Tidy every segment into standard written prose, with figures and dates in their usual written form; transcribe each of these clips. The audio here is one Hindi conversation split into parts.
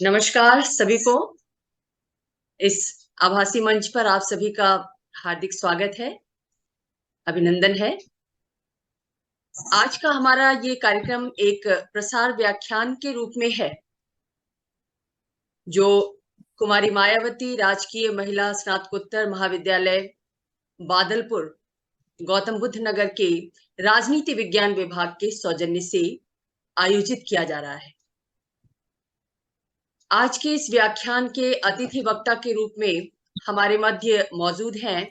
नमस्कार सभी को। इस आभासी मंच पर आप सभी का हार्दिक स्वागत है, अभिनंदन है। आज का हमारा ये कार्यक्रम एक प्रसार व्याख्यान के रूप में है, जो कुमारी मायावती राजकीय महिला स्नातकोत्तर महाविद्यालय बादलपुर, गौतम बुद्ध नगर के राजनीति विज्ञान विभाग के सौजन्य से आयोजित किया जा रहा है। आज के इस व्याख्यान के अतिथि वक्ता के रूप में हमारे मध्य मौजूद हैं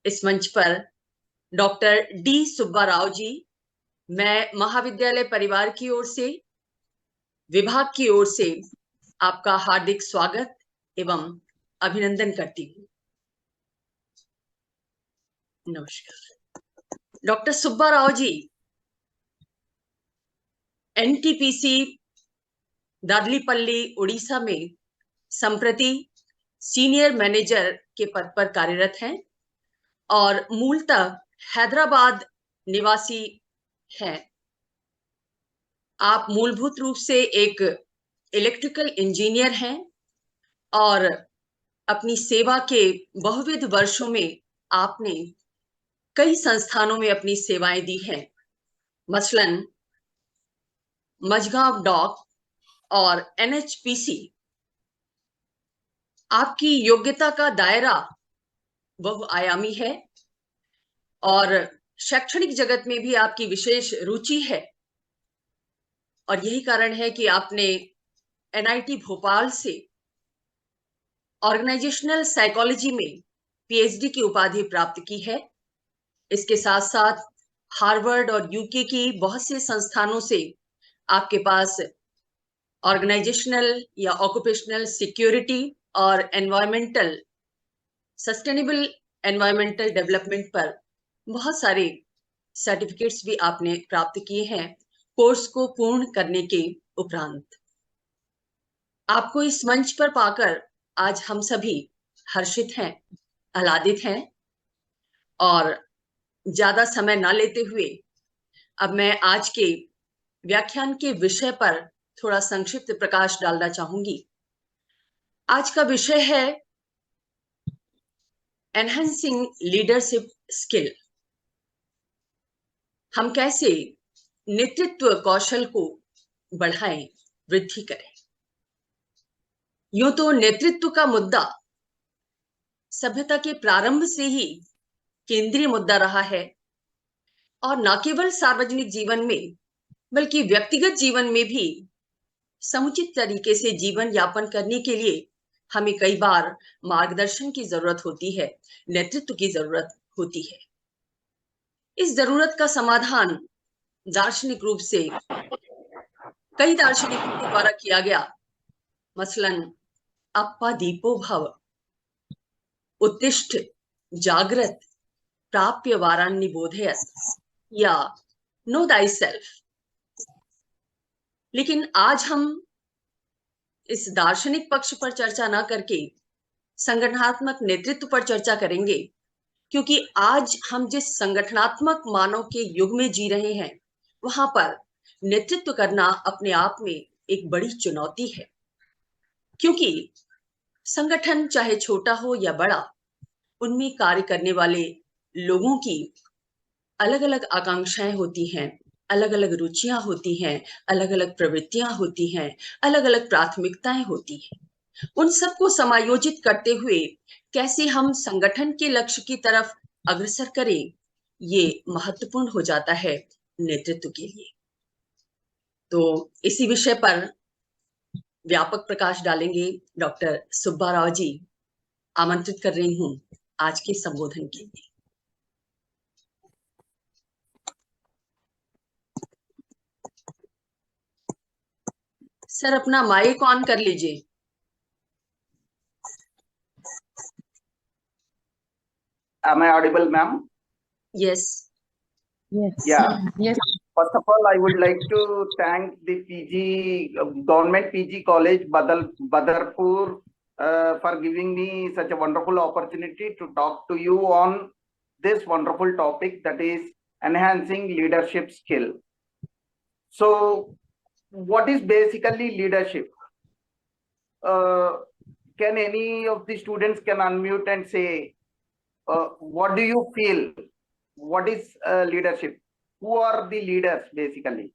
इस मंच पर डॉक्टर डी सुब्बा राव जी। मैं महाविद्यालय परिवार की ओर से, विभाग की ओर से आपका हार्दिक स्वागत एवं अभिनंदन करती हूँ। नमस्कार। डॉक्टर सुब्बा राव जी एनटीपीसी दार्लीपल्ली उड़ीसा में संप्रति सीनियर मैनेजर के पद पर कार्यरत हैं और मूलतः हैदराबाद निवासी हैं। आप मूलभूत रूप से एक इलेक्ट्रिकल इंजीनियर हैं और अपनी सेवा के बहुविध वर्षों में आपने कई संस्थानों में अपनी सेवाएं दी हैं, मसलन मझगांव डॉक और एनएचपीसी। आपकी योग्यता का दायरा बहुआयामी है और शैक्षणिक जगत में भी आपकी विशेष रुचि है, और यही कारण है कि आपने एनआईटी भोपाल से ऑर्गेनाइजेशनल साइकोलॉजी में पीएचडी की उपाधि प्राप्त की है। इसके साथ साथ हार्वर्ड और यूके की बहुत से संस्थानों से आपके पास ऑर्गेनाइजेशनल या ऑक्यूपेशनल सिक्योरिटी और एनवायरमेंटल सस्टेनेबल एनवायरमेंटल डेवलपमेंट पर बहुत सारे सर्टिफिकेट्स भी आपने प्राप्त किए हैं कोर्स को पूर्ण करने के उपरांत। आपको इस मंच पर पाकर आज हम सभी हर्षित हैं, आह्लादित हैं, और ज्यादा समय ना लेते हुए अब मैं आज के व्याख्यान के विषय पर थोड़ा संक्षिप्त प्रकाश डालना चाहूंगी। आज का विषय है एनहांसिंग लीडरशिप स्किल। हम कैसे नेतृत्व कौशल को बढ़ाएं, वृद्धि करें। यूं तो नेतृत्व का मुद्दा सभ्यता के प्रारंभ से ही केंद्रीय मुद्दा रहा है, और न केवल सार्वजनिक जीवन में बल्कि व्यक्तिगत जीवन में भी समुचित तरीके से जीवन यापन करने के लिए हमें कई बार मार्गदर्शन की जरूरत होती है, नेतृत्व की जरूरत होती है। इस जरूरत का समाधान दार्शनिक रूप से कई दार्शनिकों के द्वारा किया गया, मसलन अप्पा दीपो भव, उत्तिष्ठ जागृत प्राप्य वारान्नि बोधयत, या नो दाई सेल्फ। लेकिन आज हम इस दार्शनिक पक्ष पर चर्चा न करके संगठनात्मक नेतृत्व पर चर्चा करेंगे, क्योंकि आज हम जिस संगठनात्मक मानव के युग में जी रहे हैं वहां पर नेतृत्व करना अपने आप में एक बड़ी चुनौती है। क्योंकि संगठन चाहे छोटा हो या बड़ा, उनमें कार्य करने वाले लोगों की अलग अलग आकांक्षाएं होती हैं, अलग अलग रुचियां होती हैं, अलग अलग प्रवृत्तियां होती हैं, अलग अलग प्राथमिकताएं होती हैं। उन सबको समायोजित करते हुए कैसे हम संगठन के लक्ष्य की तरफ अग्रसर करें, ये महत्वपूर्ण हो जाता है नेतृत्व के लिए। तो इसी विषय पर व्यापक प्रकाश डालेंगे डॉक्टर सुब्बा राव जी। आमंत्रित कर रही हूं आज के संबोधन के लिए। सर, अपना माइक ऑन कर लीजिए। Am I audible, ma'am? Yes. Yeah. Yes. First of all, I would like to thank the PG Government PG College Badarpur for giving me such a wonderful opportunity to talk to you on this wonderful topic, that is enhancing leadership skill. So, what is basically leadership? can any of the students can unmute and say, what do you feel? What is leadership? Who are the leaders basically?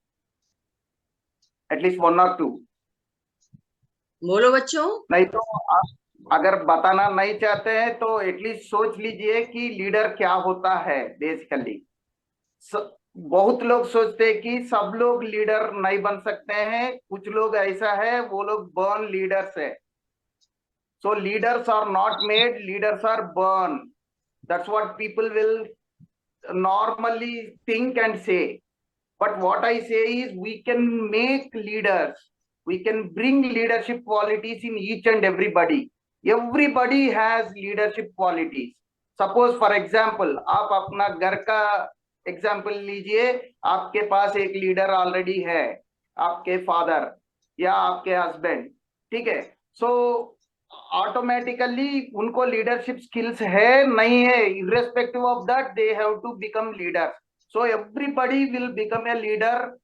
At least one or two. बोलो बच्चों। नहीं तो आप अगर बताना नहीं चाहते हैं तो एटलीस्ट सोच लीजिए कि लीडर क्या होता है बेसिकली। बहुत लोग सोचते हैं कि सब लोग लीडर नहीं बन सकते हैं, कुछ लोग ऐसा है वो लोग बर्न लीडर्स है। So leaders are not made, leaders are born. That's what people will normally think and say. But what I say is we can make leaders, we can bring leadership qualities in each and everybody. Everybody has leadership qualities. Suppose for example आप अपना घर का एग्जाम्पल लीजिए, आपके पास एक लीडर ऑलरेडी है, आपके फादर या आपके हस्बैंड, ठीक है। सो ऑटोमेटिकली उनको लीडरशिप स्किल्स है नहीं है, irrespective of that they have to become leader. So everybody will become a leader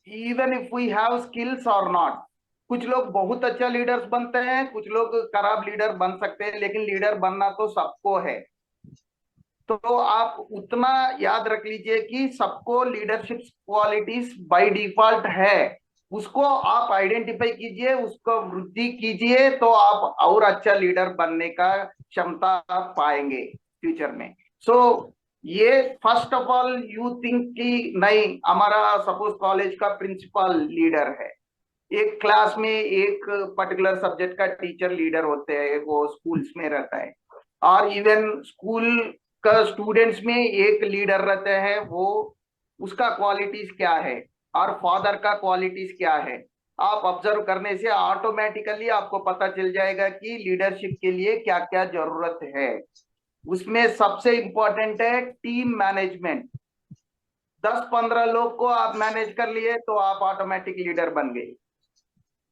even if we have skills or not. कुछ लोग बहुत अच्छा लीडर्स बनते हैं, कुछ लोग खराब लीडर बन सकते हैं, लेकिन लीडर बनना तो सबको है। तो आप उतना याद रख लीजिए कि सबको लीडरशिप क्वालिटीज बाय डिफॉल्ट है, उसको आप आइडेंटिफाई कीजिए, उसको वृद्धि कीजिए, तो आप और अच्छा लीडर बनने का क्षमता आप पाएंगे फ्यूचर में। सो ये first of all you think कि नहीं हमारा सपोज कॉलेज का प्रिंसिपल लीडर है, एक क्लास में एक पर्टिकुलर सब्जेक्ट का टीचर लीडर होते हैं, वो स्कूल्स में रहता है, और इवन स्कूल का स्टूडेंट्स में एक लीडर रहते हैं, वो उसका क्वालिटीज क्या है और फादर का क्वालिटीज क्या है। आप ऑब्जर्व करने से ऑटोमेटिकली आपको पता चल जाएगा कि लीडरशिप के लिए क्या क्या जरूरत है। उसमें सबसे इंपॉर्टेंट है टीम मैनेजमेंट। 10-15 लोग को आप मैनेज कर लिए तो आप ऑटोमेटिक लीडर बन गए।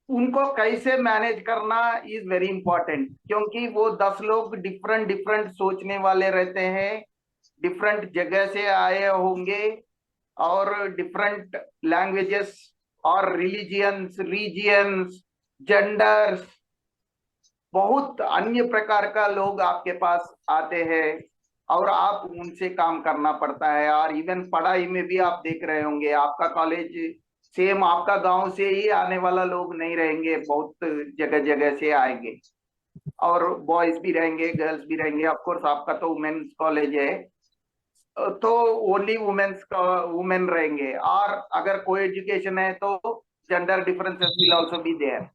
उनको कैसे मैनेज करना इज वेरी इंपॉर्टेंट, क्योंकि वो 10 लोग डिफरेंट डिफरेंट सोचने वाले रहते हैं, डिफरेंट जगह से आए होंगे, और डिफरेंट लैंग्वेजेस और रिलीजियंस, रीजियंस, जेंडर्स, बहुत अन्य प्रकार का लोग आपके पास आते हैं और आप उनसे काम करना पड़ता है। और इवन पढ़ाई में भी आप देख रहे होंगे, आपका कॉलेज सेम आपका गांव से ही आने वाला लोग नहीं रहेंगे, बहुत जगह जगह से आएंगे, और बॉयज भी रहेंगे, गर्ल्स भी रहेंगे। ऑफ कोर्स आपका तो वुमेन्स कॉलेज है, तो ओनली वुमेन्स का वुमेन रहेंगे, और अगर कोई एजुकेशन है तो gender differences will also be there.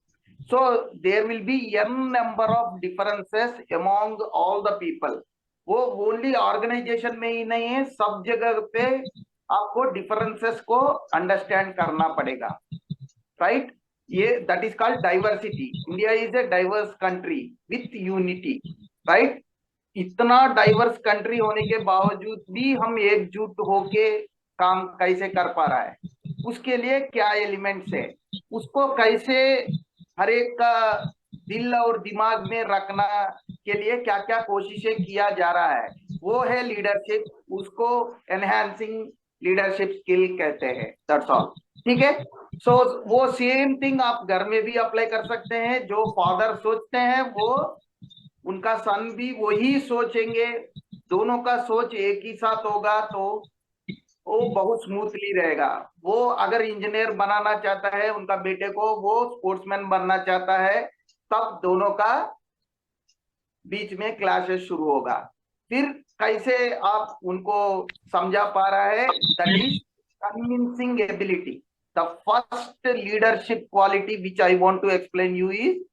So there will be n number of differences among all the people. वो ओनली ऑर्गेनाइजेशन में ही नहीं है, सब जगह पे आपको डिफरेंसेस को अंडरस्टैंड करना पड़ेगा, राइट। ये that is called diversity. India is a diverse country with unity, right. इतना डाइवर्स कंट्री होने के बावजूद भी हम एकजुट होके काम कैसे कर पा रहा है, उसके लिए क्या एलिमेंट्स है, उसको कैसे हर एक का दिल और दिमाग में रखना के लिए क्या क्या कोशिशें किया जा रहा है, वो है लीडरशिप। उसको एनहांसिंग लीडरशिप स्किल कहते हैं, दैट्स ऑल, ठीक है। सो वो सेम थिंग आप घर में भी अप्लाई कर सकते हैं। जो फादर सोचते हैं वो उनका सन भी वही सोचेंगे, दोनों का सोच एक ही साथ होगा तो वो बहुत स्मूथली रहेगा। वो अगर इंजीनियर बनाना चाहता है उनका बेटे को, वो स्पोर्ट्समैन बनना चाहता है, तब दोनों का बीच में क्लैशेस शुरू होगा। फिर कैसे आप उनको समझा पा रहा है, that is convincing ability. The first leadership quality which I want to explain you is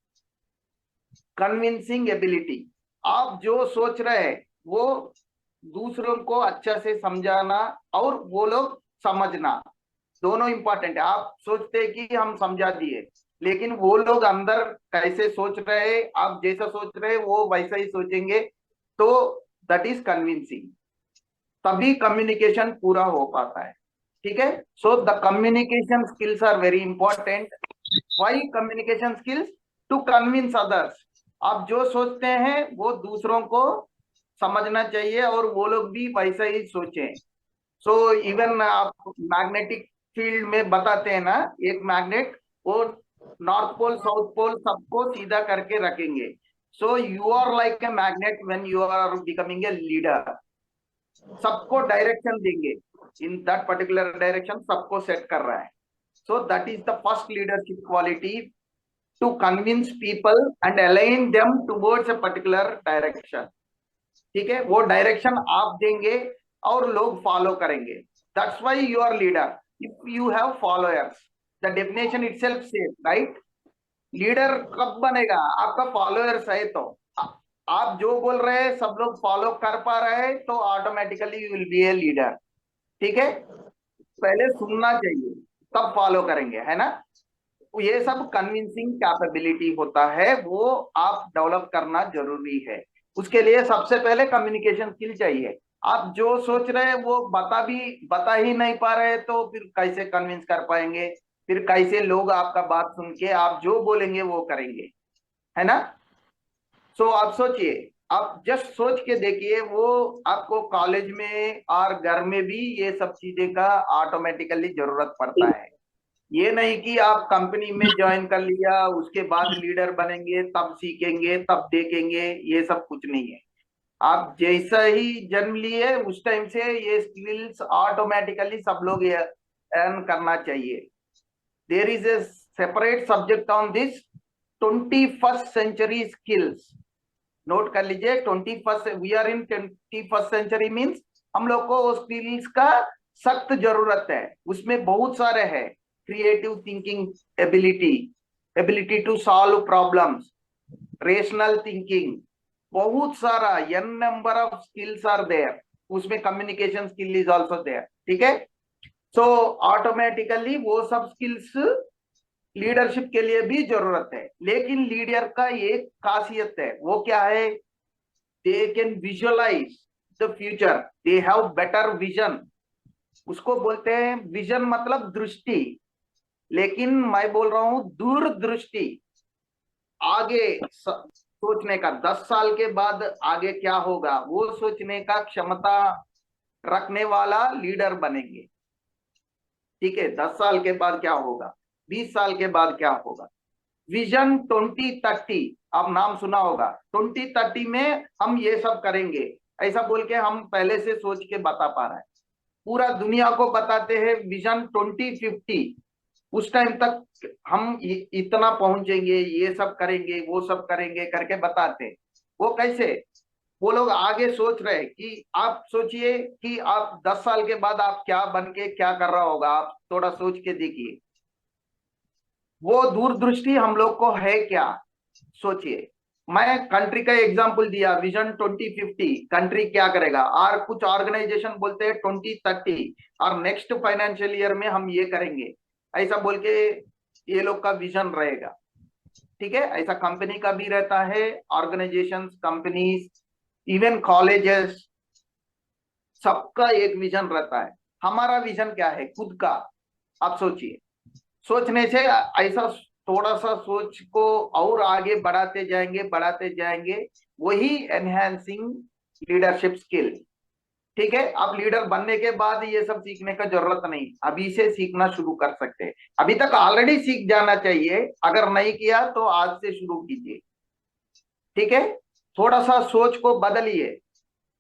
convincing ability. आप जो सोच रहे हैं वो दूसरों को अच्छा से समझाना और वो लोग समझना, दोनों इंपॉर्टेंट है। आप सोचते हैं कि हम समझा दिए, लेकिन वो लोग अंदर कैसे सोच रहे हैं, आप जैसा सोच रहे हैं वो वैसा ही सोचेंगे, तो दैट इज कन्विंसिंग। तभी कम्युनिकेशन पूरा हो पाता है, ठीक है। So the communication skills are very important. Why communication skills? To convince others. आप जो सोचते हैं वो दूसरों को समझना चाहिए और वो लोग भी वैसा ही सोचें। सो इवन आप मैग्नेटिक फील्ड में बताते हैं ना, एक मैग्नेट वो नॉर्थ पोल साउथ पोल सबको सीधा करके रखेंगे. So you are like a magnet when you are becoming a leader. सबको डायरेक्शन देंगे, इन दैट पर्टिकुलर डायरेक्शन सबको सेट कर रहा है. So that is the first leadership quality, to convince people and align them towards a particular direction. ठीक है, वो डायरेक्शन आप देंगे और लोग फॉलो करेंगे. That's why you are leader. If you have followers, the definition itself says, right. Leader कब बनेगा? आपका फॉलोअर्स है तो. आप जो बोल रहे हैं सब लोग फॉलो कर पा रहे हैं तो automatically you will be a leader. ठीक है, पहले सुनना चाहिए तब फॉलो करेंगे, है ना. ये सब कन्विंसिंग कैपेबिलिटी होता है, वो आप डेवलप करना जरूरी है. उसके लिए सबसे पहले कम्युनिकेशन स्किल चाहिए. आप जो सोच रहे हैं वो बता ही नहीं पा रहे तो फिर कैसे कन्विंस कर पाएंगे? फिर कैसे लोग आपका बात सुन के आप जो बोलेंगे वो करेंगे, है ना. सो आप सोचिए, आप जस्ट सोच के देखिए, वो आपको कॉलेज में और घर में भी ये सब चीजें का ऑटोमेटिकली जरूरत पड़ता है. ये नहीं कि आप कंपनी में ज्वाइन कर लिया उसके बाद लीडर बनेंगे तब सीखेंगे तब देखेंगे, ये सब कुछ नहीं है. आप जैसा ही जन्म लिए उस टाइम से ये स्किल्स ऑटोमेटिकली सब लोग ये अर्न करना चाहिए. There is a separate subject on this, 21st century skills. Note कर लीजिए, 21st, we are in 21st century means हम लोग को स्किल्स का सख्त जरूरत है. उसमें बहुत सारे हैं. Creative thinking ability, ability to solve problems, rational thinking, बहुत सारा an number of skills are there. उसमें communication skill is also there. ठीक है, सो ऑटोमेटिकली वो सब स्किल्स लीडरशिप के लिए भी जरूरत है. लेकिन लीडर का एक खासियत है, वो क्या है? They can visualise the future, they have better vision. उसको बोलते हैं विजन, मतलब दृष्टि. लेकिन मैं बोल रहा हूं दूरदृष्टि, आगे सोचने का. 10 साल के बाद आगे क्या होगा वो सोचने का क्षमता रखने वाला लीडर बनेंगे. ठीक है, 10 साल के बाद क्या होगा, 20 साल के बाद क्या होगा. विजन 2030, आप नाम सुना होगा. 2030 में हम ये सब करेंगे, ऐसा बोल के हम पहले से सोच के बता पा रहे हैं. पूरा दुनिया को बताते हैं विजन 2050, उस टाइम तक हम इतना पहुंचेंगे, ये सब करेंगे वो सब करेंगे करके बताते हैं. वो कैसे? वो लोग आगे सोच रहे हैं कि आप सोचिए कि आप 10 साल के बाद आप क्या बन के क्या कर रहा होगा. आप थोड़ा सोच के देखिए, वो दूरदृष्टि हम लोग को है क्या? सोचिए. मैं कंट्री का एग्जांपल दिया, विजन 2050, कंट्री क्या करेगा. और कुछ ऑर्गेनाइजेशन बोलते हैं 2030 और नेक्स्ट फाइनेंशियल ईयर में हम ये करेंगे, ऐसा बोल के ये लोग का विजन रहेगा. ठीक है, ऐसा कंपनी का भी रहता है, ऑर्गेनाइजेशंस, कंपनीज, इवन कॉलेजेस, सबका एक विजन रहता है. हमारा विजन क्या है खुद का? आप सोचिए. सोचने से ऐसा थोड़ा सा सोच को और आगे बढ़ाते जाएंगे, वही एनहांसिंग लीडरशिप स्किल. ठीक है, आप लीडर बनने के बाद ये सब सीखने का जरूरत नहीं, अभी से सीखना शुरू कर सकते हैं. अभी तक ऑलरेडी सीख जाना चाहिए, अगर नहीं किया तो आज से शुरू कीजिए. ठीक है, थोड़ा सा सोच को बदलिए,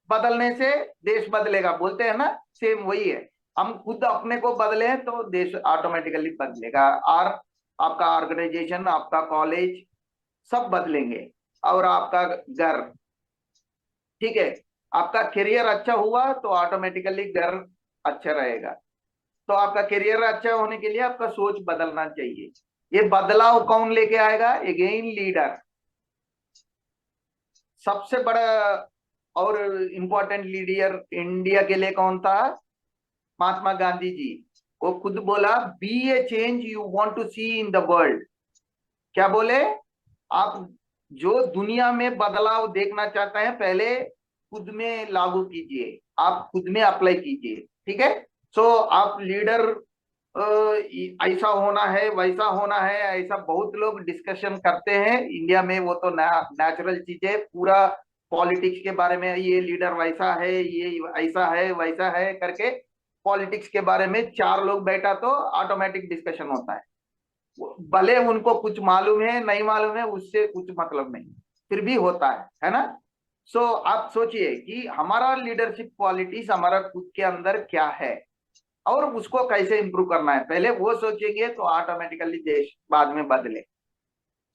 बदलने से देश बदलेगा, बोलते हैं ना, सेम वही है. हम खुद अपने को बदले तो देश ऑटोमेटिकली बदलेगा, और आपका ऑर्गेनाइजेशन, आपका कॉलेज सब बदलेंगे, और आपका घर. ठीक है, आपका करियर अच्छा हुआ तो ऑटोमेटिकली घर अच्छा रहेगा. तो आपका करियर अच्छा होने के लिए आपका सोच बदलना चाहिए. ये बदलाव कौन लेके आएगा? Again leader. सबसे बड़ा और इंपॉर्टेंट लीडर इंडिया के लिए कौन था? महात्मा गांधी जी. वो खुद बोला, be a change you want to see in the world. क्या बोले? आप जो दुनिया में बदलाव देखना चाहते हैं पहले खुद में लागू कीजिए, आप खुद में अप्लाई कीजिए. ठीक है, सो आप लीडर ऐसा होना है वैसा होना है, ऐसा बहुत लोग डिस्कशन करते हैं इंडिया में. वो तो नेचुरल चीज है. पूरा पॉलिटिक्स के बारे में, ये लीडर वैसा है, ये ऐसा है वैसा है करके पॉलिटिक्स के बारे में 4 लोग बैठा तो ऑटोमेटिक डिस्कशन होता है. भले उनको कुछ मालूम है नहीं मालूम है उससे कुछ मतलब नहीं, फिर भी होता है ना। सो आप सोचिए कि हमारा लीडरशिप क्वालिटीज हमारा खुद के अंदर क्या है और उसको कैसे इंप्रूव करना है, पहले वो सोचेंगे तो ऑटोमेटिकली देश बाद में बदले,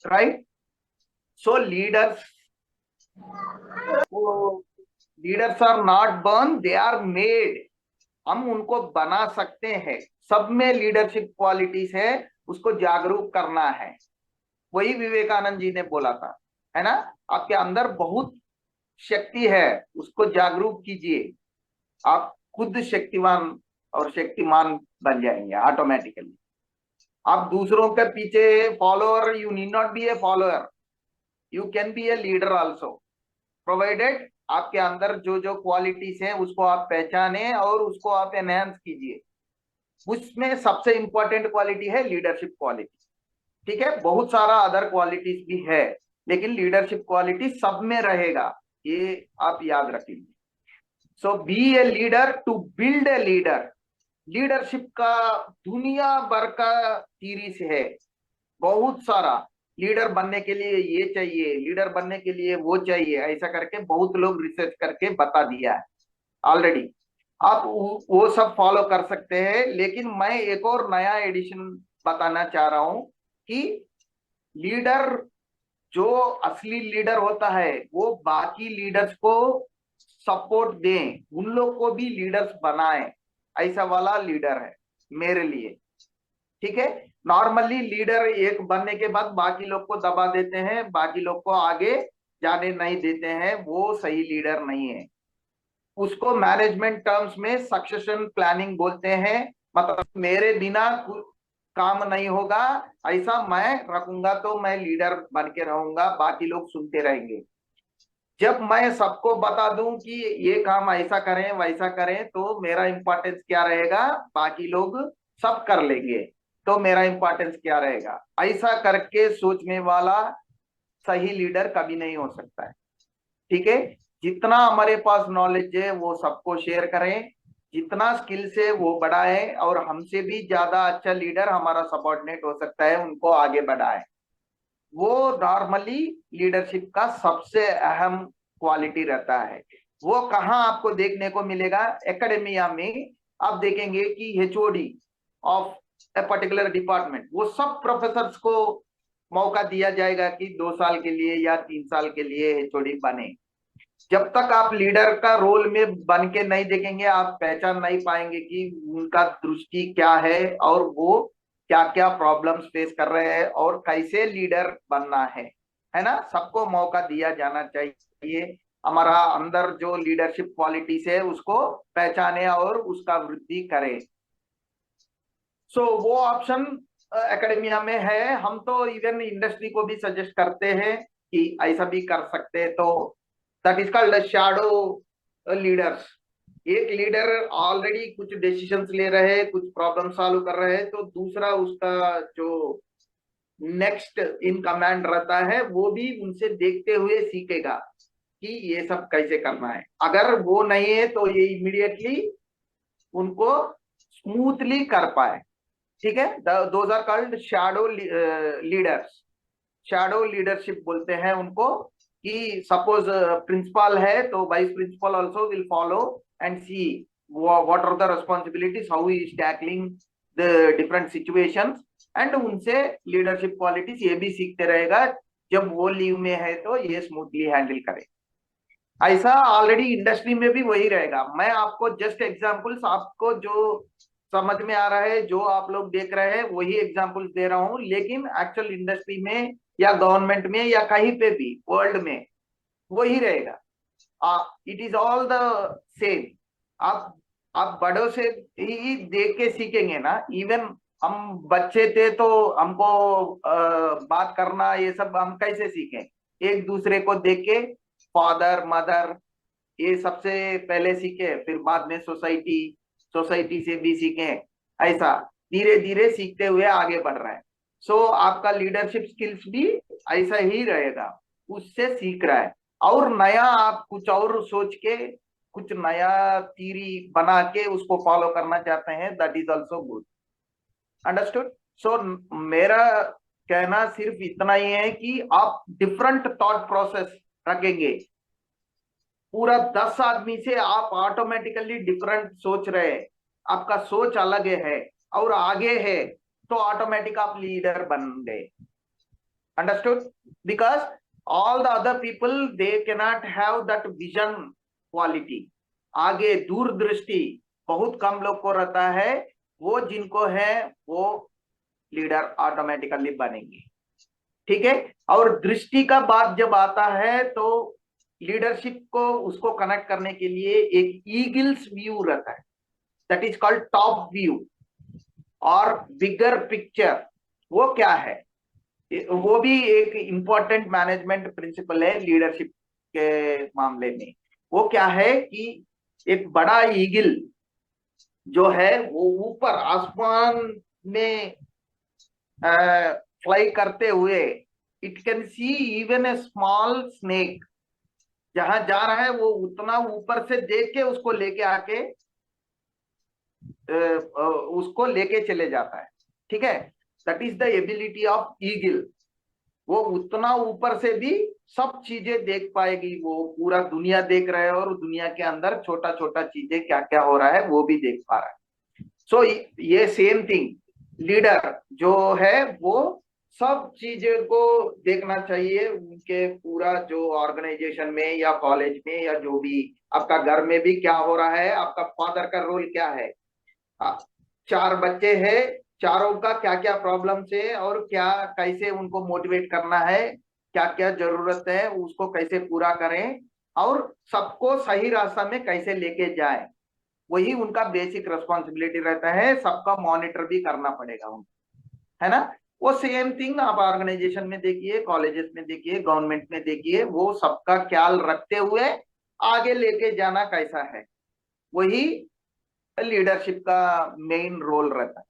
right. So leaders are not born, they are made. हम उनको बना सकते हैं। सब में लीडरशिप क्वालिटीज है, उसको जागरूक करना है। वही विवेकानंद जी ने बोला था, है ना। आपके अंदर बहुत शक्ति है, उसको जागरूक कीजिए, आप खुद शक्तिवान और शक्तिमान बन जाएंगे ऑटोमेटिकली। आप दूसरों के पीछे follower, you need not B A follower, you can be a leader also, provided आपके अंदर जो जो क्वालिटीज है उसको आप पहचाने और उसको आप एनहांस कीजिए। उसमें सबसे इंपॉर्टेंट क्वालिटी है लीडरशिप क्वालिटी, ठीक है। बहुत सारा अदर क्वालिटीज भी है, लेकिन लीडरशिप क्वालिटी सब में रहेगा, ये आप याद रखिए। So be a leader to build a leader. Leadership का दुनिया भर का सीरीज है, बहुत सारा। लीडर बनने के लिए ये चाहिए, लीडर बनने के लिए वो चाहिए, ऐसा करके बहुत लोग रिसर्च करके बता दिया है ऑलरेडी। आप वो सब फॉलो कर सकते हैं, लेकिन मैं एक और नया एडिशन बताना चाह रहा हूं कि लीडर, जो असली लीडर होता है वो बाकी लीडर्स को सपोर्ट दें, उन लोग को भी लीडर्स बनाए, ऐसा वाला लीडर है मेरे लिए, ठीक है। नॉर्मली लीडर एक बनने के बाद बाकी लोग को दबा देते हैं, बाकी लोग को आगे जाने नहीं देते हैं, वो सही लीडर नहीं है। उसको मैनेजमेंट टर्म्स में सक्सेशन प्लानिंग बोलते हैं। मतलब मेरे बिना काम नहीं होगा, ऐसा मैं रखूंगा तो मैं लीडर बन के रहूंगा, बाकी लोग सुनते रहेंगे। जब मैं सबको बता दूं कि ये काम ऐसा करें वैसा करें तो मेरा इंपॉर्टेंस क्या रहेगा, बाकी लोग सब कर लेंगे तो मेरा इंपॉर्टेंस क्या रहेगा। ऐसा करके सोचने वाला सही लीडर कभी नहीं हो सकता है, ठीक है। जितना हमारे पास नॉलेज है वो सबको शेयर करें, जितना स्किल से वो बढ़ाए, और हमसे भी ज्यादा अच्छा लीडर हमारा सबॉर्डिनेट हो सकता है, उनको आगे बढ़ाए। वो नॉर्मली लीडरशिप का सबसे अहम क्वालिटी रहता है। वो कहाँ आपको देखने को मिलेगा, एकेडमिया में आप देखेंगे कि HOD of a particular department, वो सब प्रोफेसर्स को मौका दिया जाएगा कि 2 साल के लिए या 3 साल के लिए एचओडी बने। जब तक आप लीडर का रोल में बन के नहीं देखेंगे, आप पहचान नहीं पाएंगे कि उनका दृष्टि क्या है और वो क्या क्या प्रॉब्लम्स फेस कर रहे हैं और कैसे लीडर बनना है ना। सबको मौका दिया जाना चाहिए, हमारा अंदर जो लीडरशिप क्वालिटीज है उसको पहचाने और उसका वृद्धि करें। सो वो ऑप्शन एकेडमिया में है। हम तो इवन इंडस्ट्री को भी सजेस्ट करते हैं कि ऐसा भी कर सकते हैं। तो that is called shadow leaders. एक लीडर ऑलरेडी कुछ डिसीजंस ले रहे हैं, कुछ प्रॉब्लम सॉल्व कर रहे हैं, तो दूसरा उसका जो नेक्स्ट इन कमांड रहता है वो भी उनसे देखते हुए सीखेगा कि ये सब कैसे करना है। अगर वो नहीं है तो ये इमीडिएटली उनको स्मूथली कर पाए, ठीक है। Those are called shadow leaders. Shadow leadership बोलते हैं उनको, कि सपोज प्रिंसिपल है तो vice principal also will follow and see what are the responsibilities, how he is tackling the different situations, and उनसे लीडरशिप क्वालिटीज ये भी सीखते रहेगा, जब वो लीव में है तो ये स्मूथली हैंडल करे। ऐसा ऑलरेडी इंडस्ट्री में भी वही रहेगा। मैं आपको जस्ट एग्जांपल्स, आपको जो समझ में आ रहा है, जो आप लोग देख रहे हैं वही एग्जांपल्स दे रहा हूं, लेकिन एक्चुअल इंडस्ट्री में या गवर्नमेंट में या कहीं पे भी वर्ल्ड में वही रहेगा। It is all the same. आप बड़ों से ही देख के सीखेंगे ना। इवन हम बच्चे थे तो हमको बात करना ये सब हम कैसे सीखें, एक दूसरे को देख के, फादर मदर ये सबसे पहले सीखे, फिर बाद में सोसाइटी, सोसाइटी से भी सीखे, ऐसा धीरे धीरे सीखते हुए आगे बढ़ रहा है। सो आपका लीडरशिप स्किल्स भी ऐसा ही रहेगा, उससे सीख रहा है। और नया आप कुछ और सोच के कुछ नया थीरी बना के उसको फॉलो करना चाहते हैं, that is also good. Understood. So मेरा कहना सिर्फ इतना ही है कि आप डिफरेंट थॉट प्रोसेस रखेंगे, पूरा 10 आदमी से आप ऑटोमेटिकली डिफरेंट सोच रहे हैं, आपका सोच अलग है और आगे है, तो ऑटोमेटिक आप लीडर बन गए। Understood? Because all the other people they cannot have that vision quality, आगे दूरदृष्टि बहुत कम लोग को रहता है, वो जिनको है वो लीडर ऑटोमेटिकली बनेंगे। ठीक है? और दृष्टि का बात जब आता है तो लीडरशिप को उसको कनेक्ट करने के लिए एक ईगल्स व्यू रहता है, that is called top view और बिगर पिक्चर। वो क्या है? वो भी एक इंपॉर्टेंट मैनेजमेंट प्रिंसिपल है लीडरशिप के मामले में। वो क्या है कि एक बड़ा ईगल जो है वो ऊपर आसमान में फ्लाई करते हुए, it can see even a small snake, जहां जा रहा है वो उतना ऊपर से देख के उसको लेके आके उसको लेके चले जाता है। ठीक है? That is the ability of eagle. वो उतना ऊपर से भी सब चीजें देख पाएगी, वो पूरा दुनिया देख रहा है और दुनिया के अंदर छोटा छोटा चीजें क्या क्या हो रहा है वो भी देख पा रहा है। सो ये सेम थिंग लीडर जो है वो सब चीजें को देखना चाहिए, उनके पूरा जो ऑर्गेनाइजेशन में या कॉलेज में या जो भी आपका घर में भी क्या हो रहा है, आपका फादर का रोल क्या है, 4 बच्चे हैं, चारों का क्या क्या प्रॉब्लम है और क्या कैसे उनको मोटिवेट करना है, क्या क्या जरूरत है उसको कैसे पूरा करें और सबको सही रास्ता में कैसे लेके जाए, वही उनका बेसिक रिस्पॉन्सिबिलिटी रहता है। सबका मॉनिटर भी करना पड़ेगा उनको, है ना? वो सेम थिंग आप ऑर्गेनाइजेशन में देखिए, कॉलेजेस में देखिए, गवर्नमेंट में देखिए, वो सबका ख्याल रखते हुए आगे लेके जाना कैसा है, वही लीडरशिप का मेन रोल रहता है।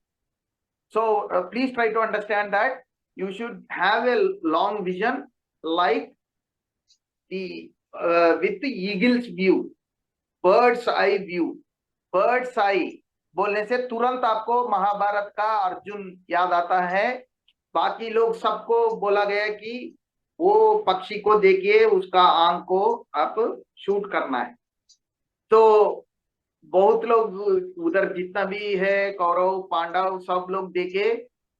So please try to understand that you should have a long vision like with eagle's view, bird's eye view. Bird's eye बोलने से तुरंत आपको महाभारत का अर्जुन याद आता है। बाकी लोग सबको बोला गया कि वो पक्षी को देखिए, उसका आंख को आप शूट करना है। तो बहुत लोग उधर जितना भी है कौरव पांडव सब लोग देखे,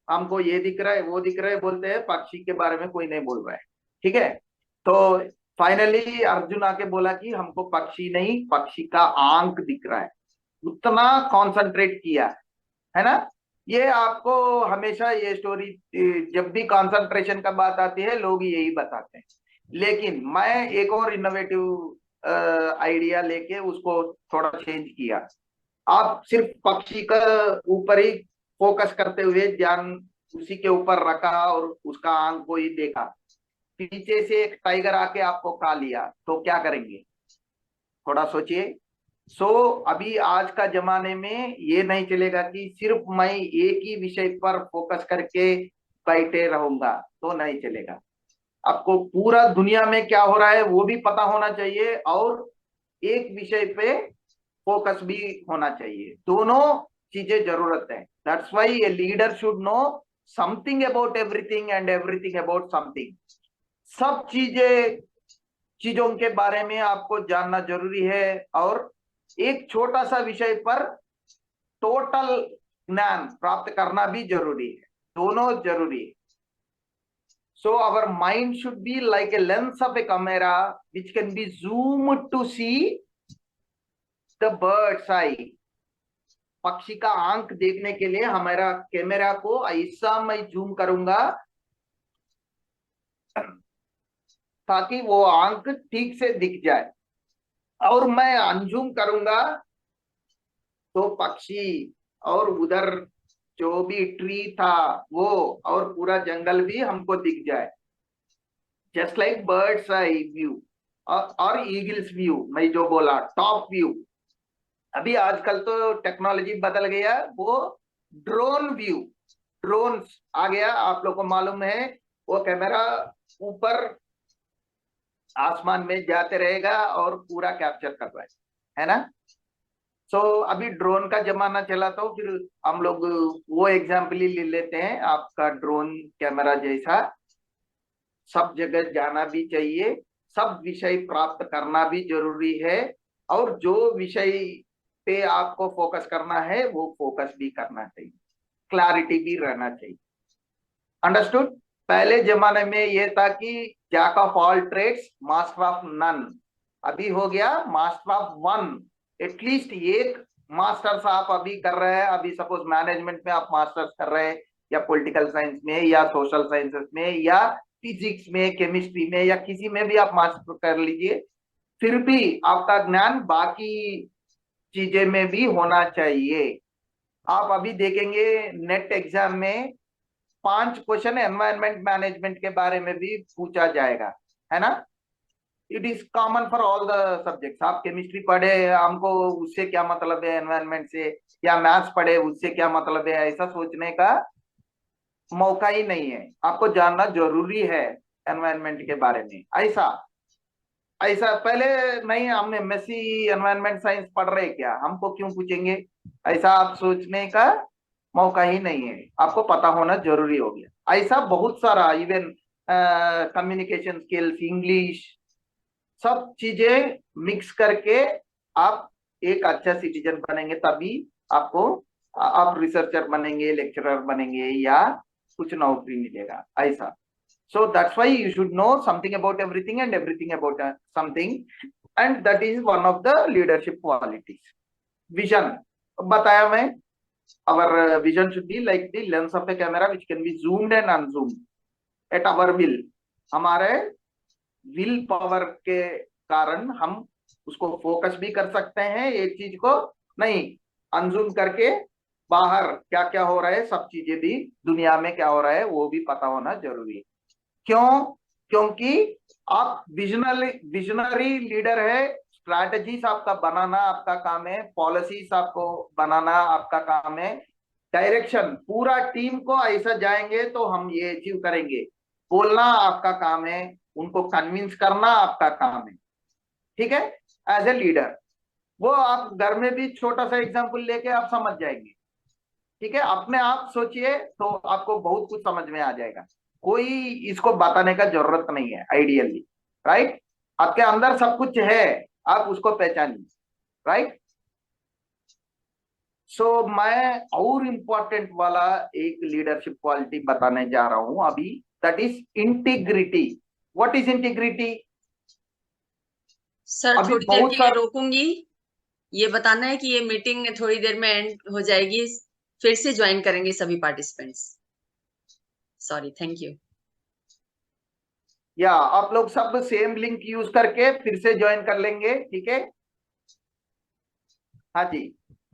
हमको ये दिख रहा है वो दिख रहा है बोलते हैं, पक्षी के बारे में कोई नहीं बोल रहा है। ठीक है? तो फाइनली अर्जुन आके बोला कि हमको पक्षी नहीं, पक्षी का आंख दिख रहा है, उतना कॉन्सेंट्रेट किया, है ना? ये आपको हमेशा ये स्टोरी जब भी कंसंट्रेशन का बात आती है लोग यही बताते हैं, लेकिन मैं एक और इनोवेटिव आइडिया लेके उसको थोड़ा चेंज किया। आप सिर्फ पक्षी का ऊपर ही फोकस करते हुए ध्यान उसी के ऊपर रखा और उसका आंख को ही देखा, पीछे से एक टाइगर आके आपको खा लिया तो क्या करेंगे? थोड़ा सोचिए। सो अभी आज का जमाने में ये नहीं चलेगा कि सिर्फ मैं एक ही विषय पर फोकस करके बैठे रहूंगा, तो नहीं चलेगा। आपको पूरा दुनिया में क्या हो रहा है वो भी पता होना चाहिए और एक विषय पे फोकस भी होना चाहिए, दोनों चीजें जरूरत है। That's why a leader should know something about everything and everything about something. सब चीजों के बारे में आपको जानना जरूरी है और एक छोटा सा विषय पर टोटल ज्ञान प्राप्त करना भी जरूरी है, दोनों जरूरी है। So our mind should be like a lens of a camera which can be zoomed to see the bird's eye. पक्षी का आंख देखने के लिए हमारा कैमरा को ऐसा मैं जूम करूंगा ताकि वो आंख ठीक से दिख जाए, और मैं अनजूम करूंगा तो पक्षी और उधर जो भी ट्री था वो और पूरा जंगल भी हमको दिख जाए। Just like birds eye view और ईगल्स व्यू, मैं जो बोला टॉप व्यू। अभी आजकल तो टेक्नोलॉजी बदल गया, वो ड्रोन व्यू, ड्रोन आ गया, आप लोग को मालूम है। वो कैमरा ऊपर आसमान में जाते रहेगा और पूरा कैप्चर कर रहा है ना? सो अभी ड्रोन का जमाना चला, तो फिर हम लोग वो एग्जाम्पल ही ले लेते हैं। आपका ड्रोन कैमरा जैसा सब जगह जाना भी चाहिए, सब विषय प्राप्त करना भी जरूरी है, और जो विषय पे आपको फोकस करना है वो फोकस भी करना चाहिए, क्लैरिटी भी रहना चाहिए। अंडरस्टूड? पहले जमाने में ये था कि jack of all trades master of none, अभी हो गया मास्टर ऑफ वन। एटलीस्ट एक मास्टर्स आप अभी कर रहे हैं, अभी सपोज मैनेजमेंट में आप मास्टर्स कर रहे हैं, या पॉलिटिकल साइंस में, या सोशल साइंसेस में, या फिजिक्स में, केमिस्ट्री में, या किसी में भी आप मास्टर कर लीजिए, फिर भी आपका ज्ञान बाकी चीजें में भी होना चाहिए। आप अभी देखेंगे नेट एग्जाम में 5 क्वेश्चन एनवायरमेंट मैनेजमेंट के बारे में भी पूछा जाएगा, है ना? It is common for all the subjects. आप केमिस्ट्री पढ़े, हमको उससे क्या मतलब है एनवायरमेंट से, या मैथ्स पढ़े उससे क्या मतलब है, ऐसा सोचने का मौका ही नहीं है। आपको जानना जरूरी है एनवायरमेंट के बारे में। ऐसा ऐसा पहले नहीं, हम एमएससी एनवायरमेंट साइंस पढ़ रहे क्या, हमको क्यों पूछेंगे, ऐसा आप सोचने का मौका ही नहीं है। आपको पता होना जरूरी हो गया। ऐसा बहुत सारा, इवन कम्युनिकेशन स्किल्स, इंग्लिश, सब चीजें मिक्स करके आप एक अच्छा सिटीजन बनेंगे, तभी आपको आप रिसर्चर बनेंगे, लेक्चरर बनेंगे, या कुछ नौकरी मिलेगा, ऐसा। So that's why you should know something about everything and everything about something, and that is one of the leadership qualities. Vision, बताया मैं, our vision should be like the lens of a camera which can be zoomed and unzoomed at our will. हमारे विल पावर के कारण हम उसको फोकस भी कर सकते हैं एक चीज को, नहीं अनजूम करके बाहर क्या क्या हो रहा है, सब चीजें भी दुनिया में क्या हो रहा है वो भी पता होना जरूरी है। क्यों? क्योंकि आप विजनरी लीडर है। स्ट्रैटेजीज आपका बनाना आपका काम है, पॉलिसीज आपको बनाना आपका काम है, डायरेक्शन पूरा टीम को ऐसा जाएंगे तो हम ये अचीव करेंगे, बोलना आपका काम है, उनको कन्विंस करना आपका काम है, ठीक है, एज ए लीडर। वो आप घर में भी छोटा सा एग्जाम्पल लेके आप समझ जाएंगे, ठीक है। अपने आप सोचिए तो आपको बहुत कुछ समझ में आ जाएगा, कोई इसको बताने का जरूरत नहीं है आइडियली, राइट? आपके अंदर सब कुछ है, आप उसको पहचानिए, राइट? सो मैं और इम्पोर्टेंट वाला एक लीडरशिप क्वालिटी बताने जा रहा हूं अभी, that is integrity. What is integrity? Sir अभी थोड़ी देर बहुत के लिए सारा, रोकूंगी, ये बताना है कि ये मीटिंग थोड़ी देर में एंड हो जाएगी, फिर से ज्वाइन करेंगे सभी पार्टिसिपेंट्स। Sorry, thank you. या आप लोग सब सेम लिंक यूज करके फिर से ज्वाइन कर लेंगे, ठीक है? हाँ जी।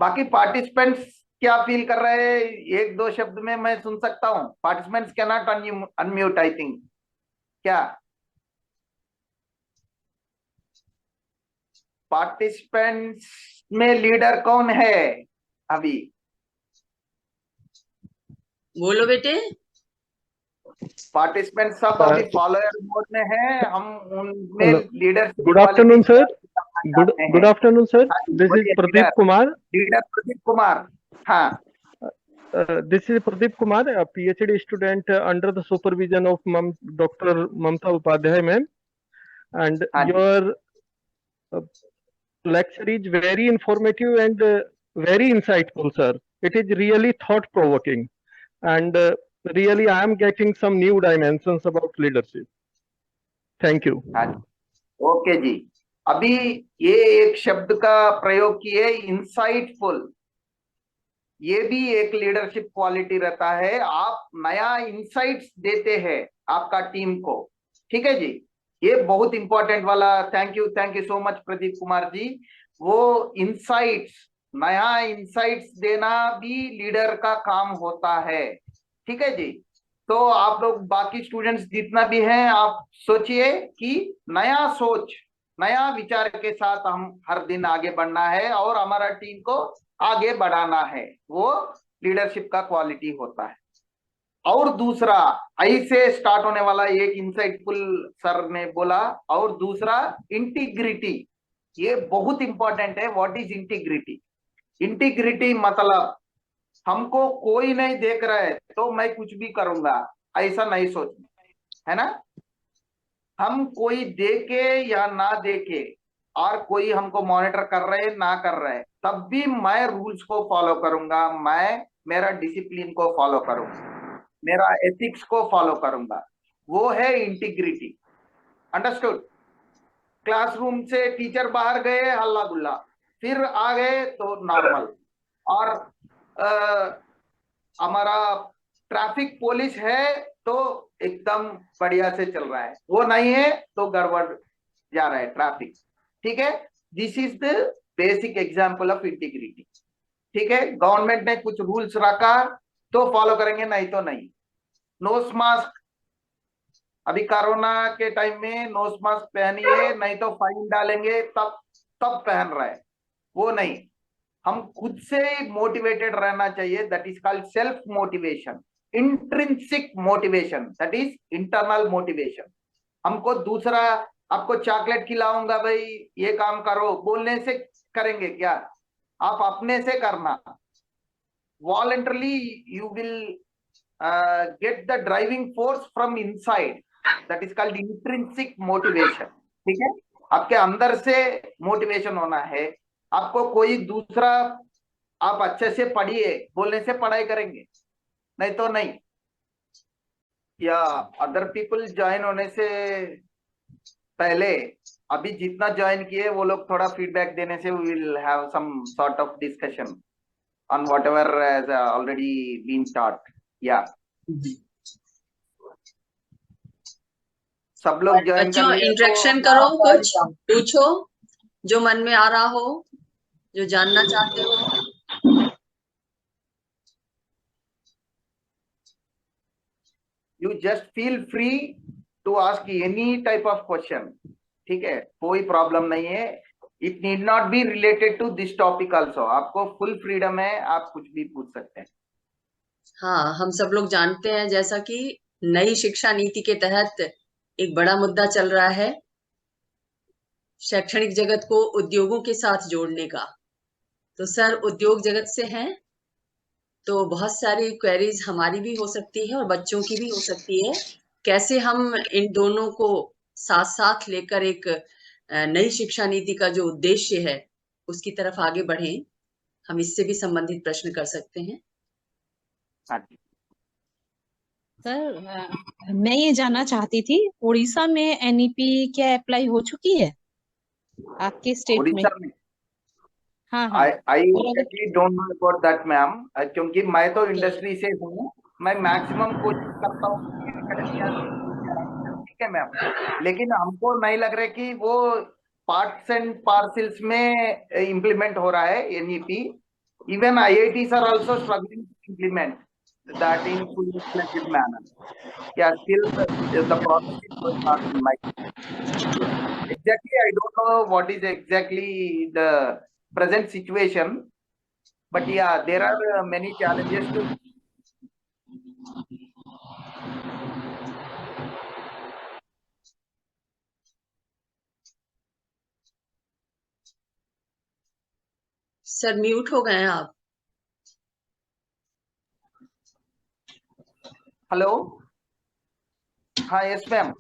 बाकी पार्टिसिपेंट्स क्या फील कर रहे हैं, एक दो शब्द में मैं सुन सकता हूँ। Participants can not unmute I think, क्या पार्टिसिपेंट्स में लीडर कौन है अभी? बोलो बेटे। पार्टिसिपेंट सब अभी फॉलोअर मोड में है, हम उनमें leadership good afternoon sir. Good afternoon sir, this is Pradeep Kumar. Leader Pradeep Kumar, हाँ। This is Pradeep Kumar, a PhD student under the supervision of Dr. Mamta Upadhyay ma'am, and your lecture is very informative and very insightful, sir. It is really thought-provoking, and really I am getting some new dimensions about leadership. Thank you. Okay जी। अभी ये एक शब्द का प्रयोग किए, इंसाइटफुल, ये भी एक लीडरशिप क्वालिटी रहता है। आप नया इंसाइट्स देते हैं आपका टीम को, ठीक है जी, ये बहुत इंपॉर्टेंट वाला। Thank you so much Pradeep Kumar ji. वो इंसाइट्स, नया इंसाइट्स देना भी लीडर का काम होता है, ठीक है जी। तो आप लोग बाकी स्टूडेंट्स जितना भी हैं, आप सोचिए कि नया सोच, नया विचार के साथ हम हर दिन आगे बढ़ना है और हमारा टीम को आगे बढ़ाना है, वो लीडरशिप का क्वालिटी होता है। और दूसरा, ऐसे स्टार्ट होने वाला एक इंसाइटफुल सर ने बोला, और दूसरा इंटीग्रिटी, ये बहुत इंपॉर्टेंट है। What is integrity? इंटीग्रिटी मतलब हमको कोई नहीं देख रहा है तो मैं कुछ भी करूंगा, ऐसा नहीं सोचना, है ना। हम कोई देखे या ना देखे, और कोई हमको मॉनिटर कर रहे ना कर रहे, तब भी मैं रूल्स को फॉलो करूंगा, मैं मेरा डिसिप्लिन को फॉलो करूंगा, मेरा एथिक्स को फॉलो करूंगा। वो है इंटीग्रिटी। अंडरस्टूड। क्लासरूम से टीचर बाहर गए हल्ला गुल्ला, फिर आ गए तो नॉर्मल। और हमारा ट्रैफिक पुलिस है तो एकदम बढ़िया से चल रहा है, वो नहीं है तो गड़बड़ जा रहा है ट्रैफिक। ठीक है, this is the basic example of integrity. ठीक है, गवर्नमेंट ने कुछ रूल्स रखा तो फॉलो करेंगे, नहीं तो नहीं। नोज मास्क, अभी कोरोना के टाइम में नोज मास्क पहनिए नहीं तो फाइन डालेंगे, तब तब पहन रहा है, वो नहीं। हम खुद से मोटिवेटेड रहना चाहिए, that is called self motivation. Intrinsic motivation, that is internal motivation. हमको दूसरा आपको चॉकलेट खिलाऊंगा भाई ये काम करो बोलने से करेंगे क्या, आप अपने से करना। Voluntarily you will get the driving force from inside, that is called intrinsic motivation. ठीक है, आपके अंदर से मोटिवेशन होना है। आपको कोई दूसरा आप अच्छे से पढ़िए बोलने से पढ़ाई करेंगे, नहीं तो नहीं। या अदर पीपल ज्वाइन होने से पहले अभी जितना ज्वाइन किए वो लोग थोड़ा फीडबैक देने से we will have some sort of discussion on whatever has already been taught. या सब लोग ज्वाइन कर बच्चों लिए इंटरेक्शन तो करो, कुछ पूछो जो मन में आ रहा हो, जो जानना चाहते हो। You just feel free to ask any type of question. ठीक है, कोई प्रॉब्लम नहीं है। It need not be related to this topic also, आपको फुल फ्रीडम है, आप कुछ भी पूछ सकते हैं। हाँ, हम सब लोग जानते हैं जैसा कि नई शिक्षा नीति के तहत एक बड़ा मुद्दा चल रहा है शैक्षणिक जगत को उद्योगों के साथ जोड़ने का। तो सर उद्योग जगत से हैं तो बहुत सारी क्वेरीज हमारी भी हो सकती है और बच्चों की भी हो सकती है। कैसे हम इन दोनों को साथ साथ लेकर एक नई शिक्षा नीति का जो उद्देश्य है उसकी तरफ आगे बढ़ें, हम इससे भी संबंधित प्रश्न कर सकते हैं। हाँ जी सर मैं ये जानना चाहती थी, उड़ीसा में एनईपी क्या अप्लाई हो चुकी है आपके स्टेट में? उड़ीसा में हाँ हाँ। आई और अगर actually don't know about that ma'am, क्योंकि मैं तो इंडस्ट्री से हूँ। मैं मैक्सिमम कोशिश करता हूँ कि academia से, ठीक है मैम, लेकिन हमको नहीं लग रहा है कि वो पार्ट्स एंड पार्सल्स में इम्प्लीमेंट हो रहा है NEP. Even IITs are also struggling to implement that in full-fledged manner. Yeah, still the process is going on in my. Exactly, I don't know what is exactly the present situation, but yeah, there are many challenges to. Sir mute हो गए हैं आप। Hello. हाँ, yes ma'am.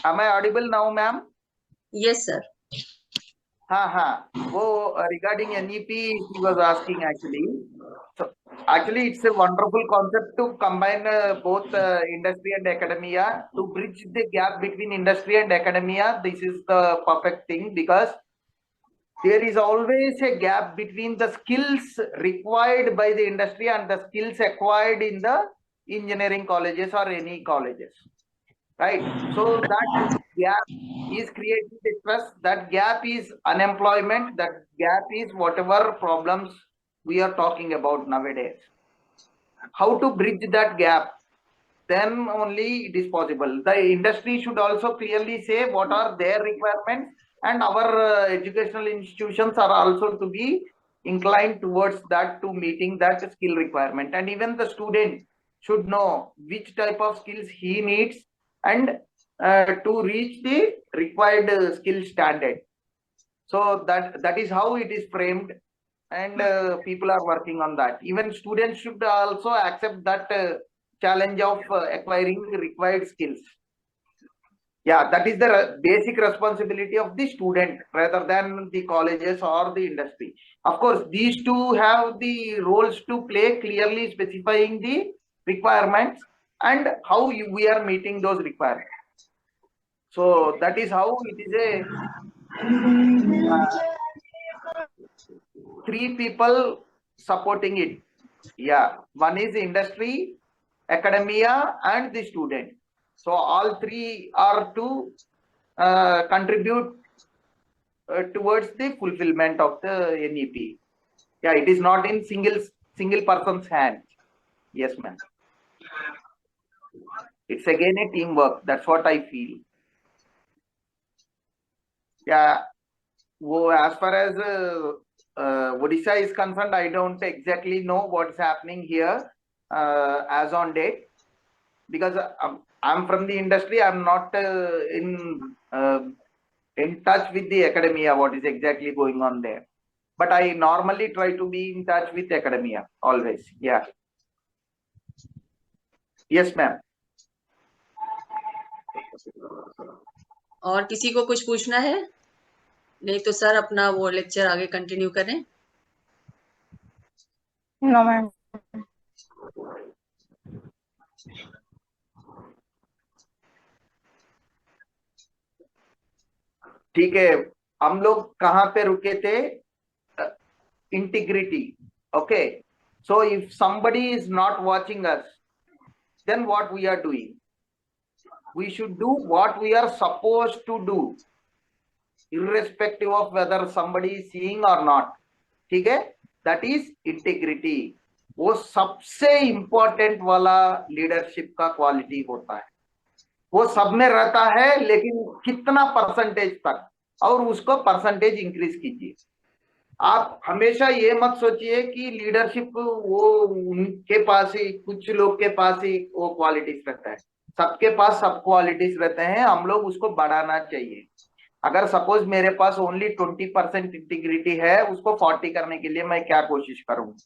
Am I audible now, ma'am? Yes sir. हाँ, वो regarding NEP he was asking actually. So actually it's a wonderful concept to combine both industry and academia, to bridge the gap between industry and academia. This is the perfect thing, because there is always a gap between the skills required by the industry and the skills acquired in the engineering colleges or any colleges, right? So that gap is creating the stress, that gap is unemployment, that gap is whatever problems we are talking about nowadays. How to bridge that gap? Then only it is possible. The industry should also clearly say what are their requirements, and our educational institutions are also to be inclined towards that, to meeting that skill requirement. And even the student should know which type of skills he needs, and to reach the required skill standard. So that is how it is framed, and people are working on that. Even students should also accept that challenge of acquiring required skills. Yeah, that is the basic responsibility of the student rather than the colleges or the industry. Of course, these two have the roles to play, clearly specifying the requirements and how we are meeting those requirements. So that is how it is a three people supporting it. Yeah, one is industry, academia, and the student. So all three are to contribute towards the fulfillment of the NEP. Yeah, it is not in single person's hand. Yes, ma'am. It's again a teamwork. That's what I feel. Yeah. Well, as far as Odisha is concerned, I don't exactly know what's happening here as on date, because I'm from the industry. I'm not in touch with the academia, what is exactly going on there. But I normally try to be in touch with academia always. Yeah. Yes, ma'am. और किसी को कुछ पूछना है? नहीं तो सर अपना वो लेक्चर आगे कंटिन्यू करें। No ma'am. ठीक है, हम लोग कहाँ पे रुके थे? Integrity. Okay, so if somebody is not watching us, then what we are doing? We should do what we are supposed to do, irrespective of whether somebody is seeing or not. ठीक है, that is integrity. वो सबसे इंपॉर्टेंट वाला लीडरशिप का क्वालिटी होता है. वो सब में रहता है, लेकिन कितना परसेंटेज तक, और उसको परसेंटेज इंक्रीज कीजिए. आप हमेशा ये मत सोचिए कि लीडरशिप वो उनके पास ही, कुछ लोग के पास ही वो क्वालिटीज रहता है. सबके पास सब क्वालिटीज रहते हैं, हम लोग उसको बढ़ाना चाहिए. अगर सपोज मेरे पास ओनली 20% इंटीग्रिटी है, उसको 40 करने के लिए मैं क्या कोशिश करूंगा?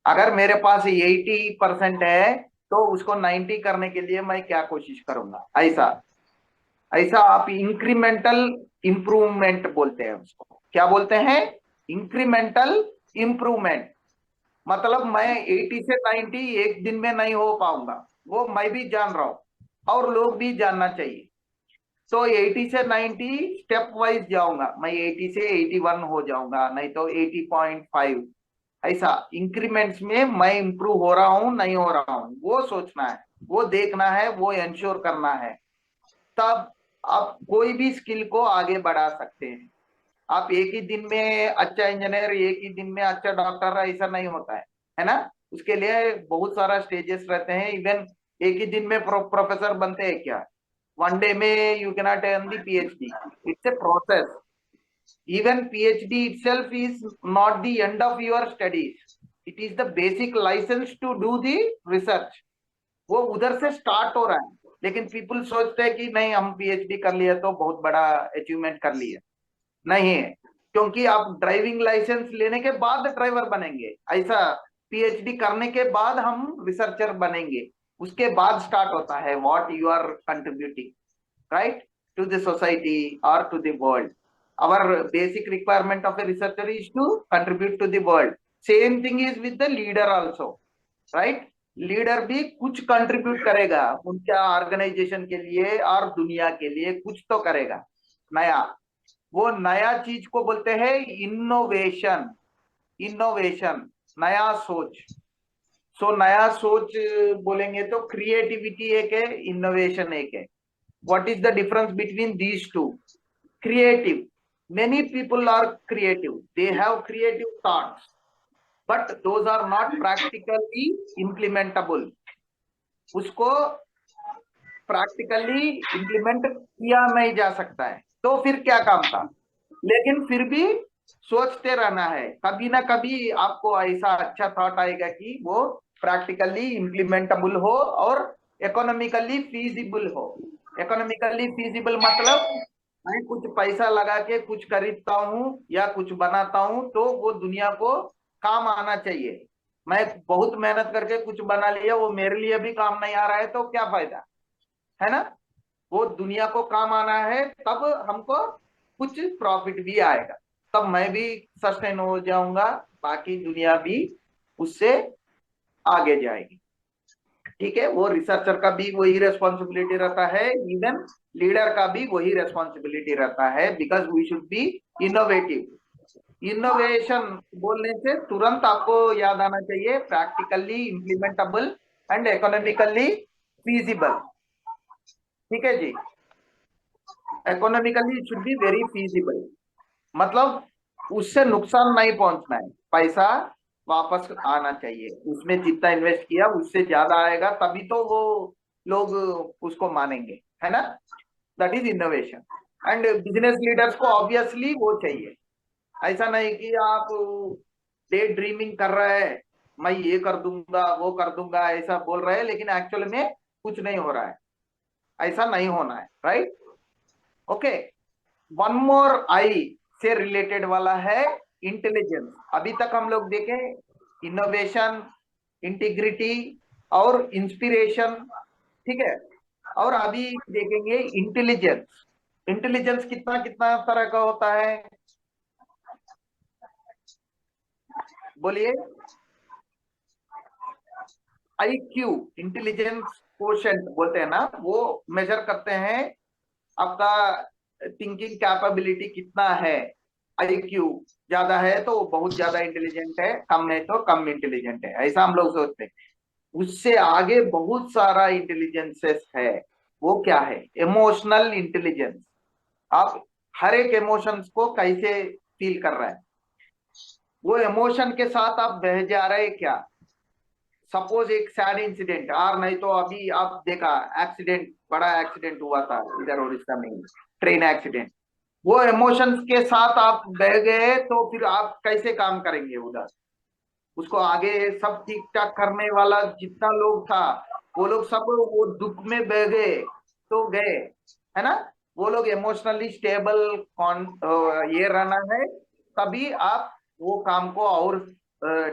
अगर मेरे पास 80% है, तो उसको 90 करने के लिए मैं क्या कोशिश करूंगा? ऐसा आप इंक्रीमेंटल इंप्रूवमेंट बोलते हैं उसको. क्या बोलते हैं? Incremental improvement. मतलब मैं 80 से 90 एक दिन में नहीं हो पाऊंगा, वो मैं भी जान रहा हूं और लोग भी जानना चाहिए. तो 80 से 90 स्टेप वाइज जाऊंगा. मैं 80 से 81 हो जाऊंगा, नहीं तो 80.5. ऐसा इंक्रीमेंट्स में मैं इंप्रूव हो रहा हूं नहीं हो रहा हूं, वो सोचना है, वो देखना है, वो एंश्योर करना है. तब आप कोई भी स्किल को आगे बढ़ा सकते हैं. आप एक ही दिन में अच्छा इंजीनियर, एक ही दिन में अच्छा डॉक्टर, ऐसा नहीं होता है ना? उसके लिए बहुत सारा स्टेजेस रहते हैं. इवन एक ही दिन में प्रोफेसर बनते हैं क्या? one day में you cannot earn the PhD. It's a process. Even PhD itself is not the end of your studies. It is the basic license to do the research. वो उधर से स्टार्ट हो रहा है, लेकिन पीपल सोचते हैं कि नहीं, हम PhD कर लिया तो बहुत बड़ा अचीवमेंट कर लिया. नहीं है, क्योंकि आप ड्राइविंग लाइसेंस लेने के बाद ड्राइवर बनेंगे. ऐसा PhD करने के बाद हम रिसर्चर बनेंगे. उसके बाद स्टार्ट होता है what you are contributing, right, to the society और to the world. Our basic requirement of a researcher is to contribute to the world. Same thing is with the leader also, right. Leader भी कुछ कंट्रीब्यूट करेगा उनका ऑर्गेनाइजेशन के लिए और दुनिया के लिए, कुछ तो करेगा नया. वो नया चीज को बोलते हैं इनोवेशन. इनोवेशन, नया सोच. सो नया सोच बोलेंगे तो क्रिएटिविटी एक है, इनोवेशन एक है. What is the difference between these two? Creative, many people are creative, they have creative thoughts, but those are not practically implementable. उसको प्रैक्टिकली इम्प्लीमेंट किया नहीं जा सकता है, तो फिर क्या काम था? लेकिन फिर भी सोचते रहना है. कभी ना कभी आपको ऐसा अच्छा थॉट आएगा कि वो प्रैक्टिकली इम्प्लीमेंटेबल हो और इकोनॉमिकली फीजिबल हो. इकोनॉमिकली फीजिबल मतलब मैं कुछ पैसा लगा के कुछ खरीदता हूँ या कुछ बनाता हूँ तो वो दुनिया को काम आना चाहिए। मैं बहुत मेहनत करके कुछ बना लिया, वो मेरे लिए भी काम नहीं आ रहा है तो क्या फायदा, है ना। वो दुनिया को काम आना है, तब हमको कुछ प्रॉफिट भी आएगा, तब मैं भी सस्टेन हो जाऊंगा, बाकी दुनिया भी उससे आगे जाएगी। ठीक है, वो रिसर्चर का भी वही रेस्पॉन्सिबिलिटी रहता है, इवन लीडर का भी वही रेस्पॉन्सिबिलिटी रहता है, because we should be innovative. Innovation बोलने से तुरंत आपको याद आना चाहिए practically implementable and economically feasible. ठीक है जी, economically should be very feasible, मतलब उससे नुकसान नहीं पहुंचना है, पैसा वापस आना चाहिए, उसमें जितना इन्वेस्ट किया उससे ज्यादा आएगा, तभी तो वो लोग उसको मानेंगे, है ना। That is innovation. And business leaders को ऑब्वियसली वो चाहिए, ऐसा नहीं कि आप डे ड्रीमिंग कर रहे हैं, मैं ये कर दूंगा वो कर दूंगा ऐसा बोल रहे हैं, लेकिन एक्चुअल में कुछ नहीं हो रहा है, ऐसा नहीं होना है, राइट। ओके, वन मोर आई से रिलेटेड वाला है इंटेलिजेंस। अभी तक हम लोग देखे इनोवेशन, इंटीग्रिटी और इंस्पिरेशन, ठीक है, और अभी देखेंगे इंटेलिजेंस। इंटेलिजेंस कितना कितना तरह का होता है, बोलिए। IQ, इंटेलिजेंस कोशेंट बोलते हैं ना, वो मेजर करते हैं आपका थिंकिंग कैपेबिलिटी कितना है। IQ ज्यादा है तो बहुत ज्यादा इंटेलिजेंट है, कम है तो कम इंटेलिजेंट है, ऐसा हम लोग सोचते हैं। उससे आगे बहुत सारा इंटेलिजेंसेस है। वो क्या है, इमोशनल इंटेलिजेंस। आप हर एक इमोशंस को कैसे फील कर रहे हैं, वो इमोशन के साथ आप बह जा रहे हैं क्या। सपोज एक सैड इंसिडेंट, और नहीं तो अभी आप देखा एक्सीडेंट, बड़ा एक्सीडेंट हुआ था इधर उड़ीसा में, ट्रेन एक्सीडेंट, वो इमोशंस के साथ आप बह गए तो फिर आप कैसे काम करेंगे उधर। उसको आगे सब ठीक ठाक करने वाला जितना लोग था, वो लोग सब वो दुख में बह गए तो गए, है ना। वो लोग इमोशनली स्टेबल कौन ये रहना है, तभी आप वो काम को और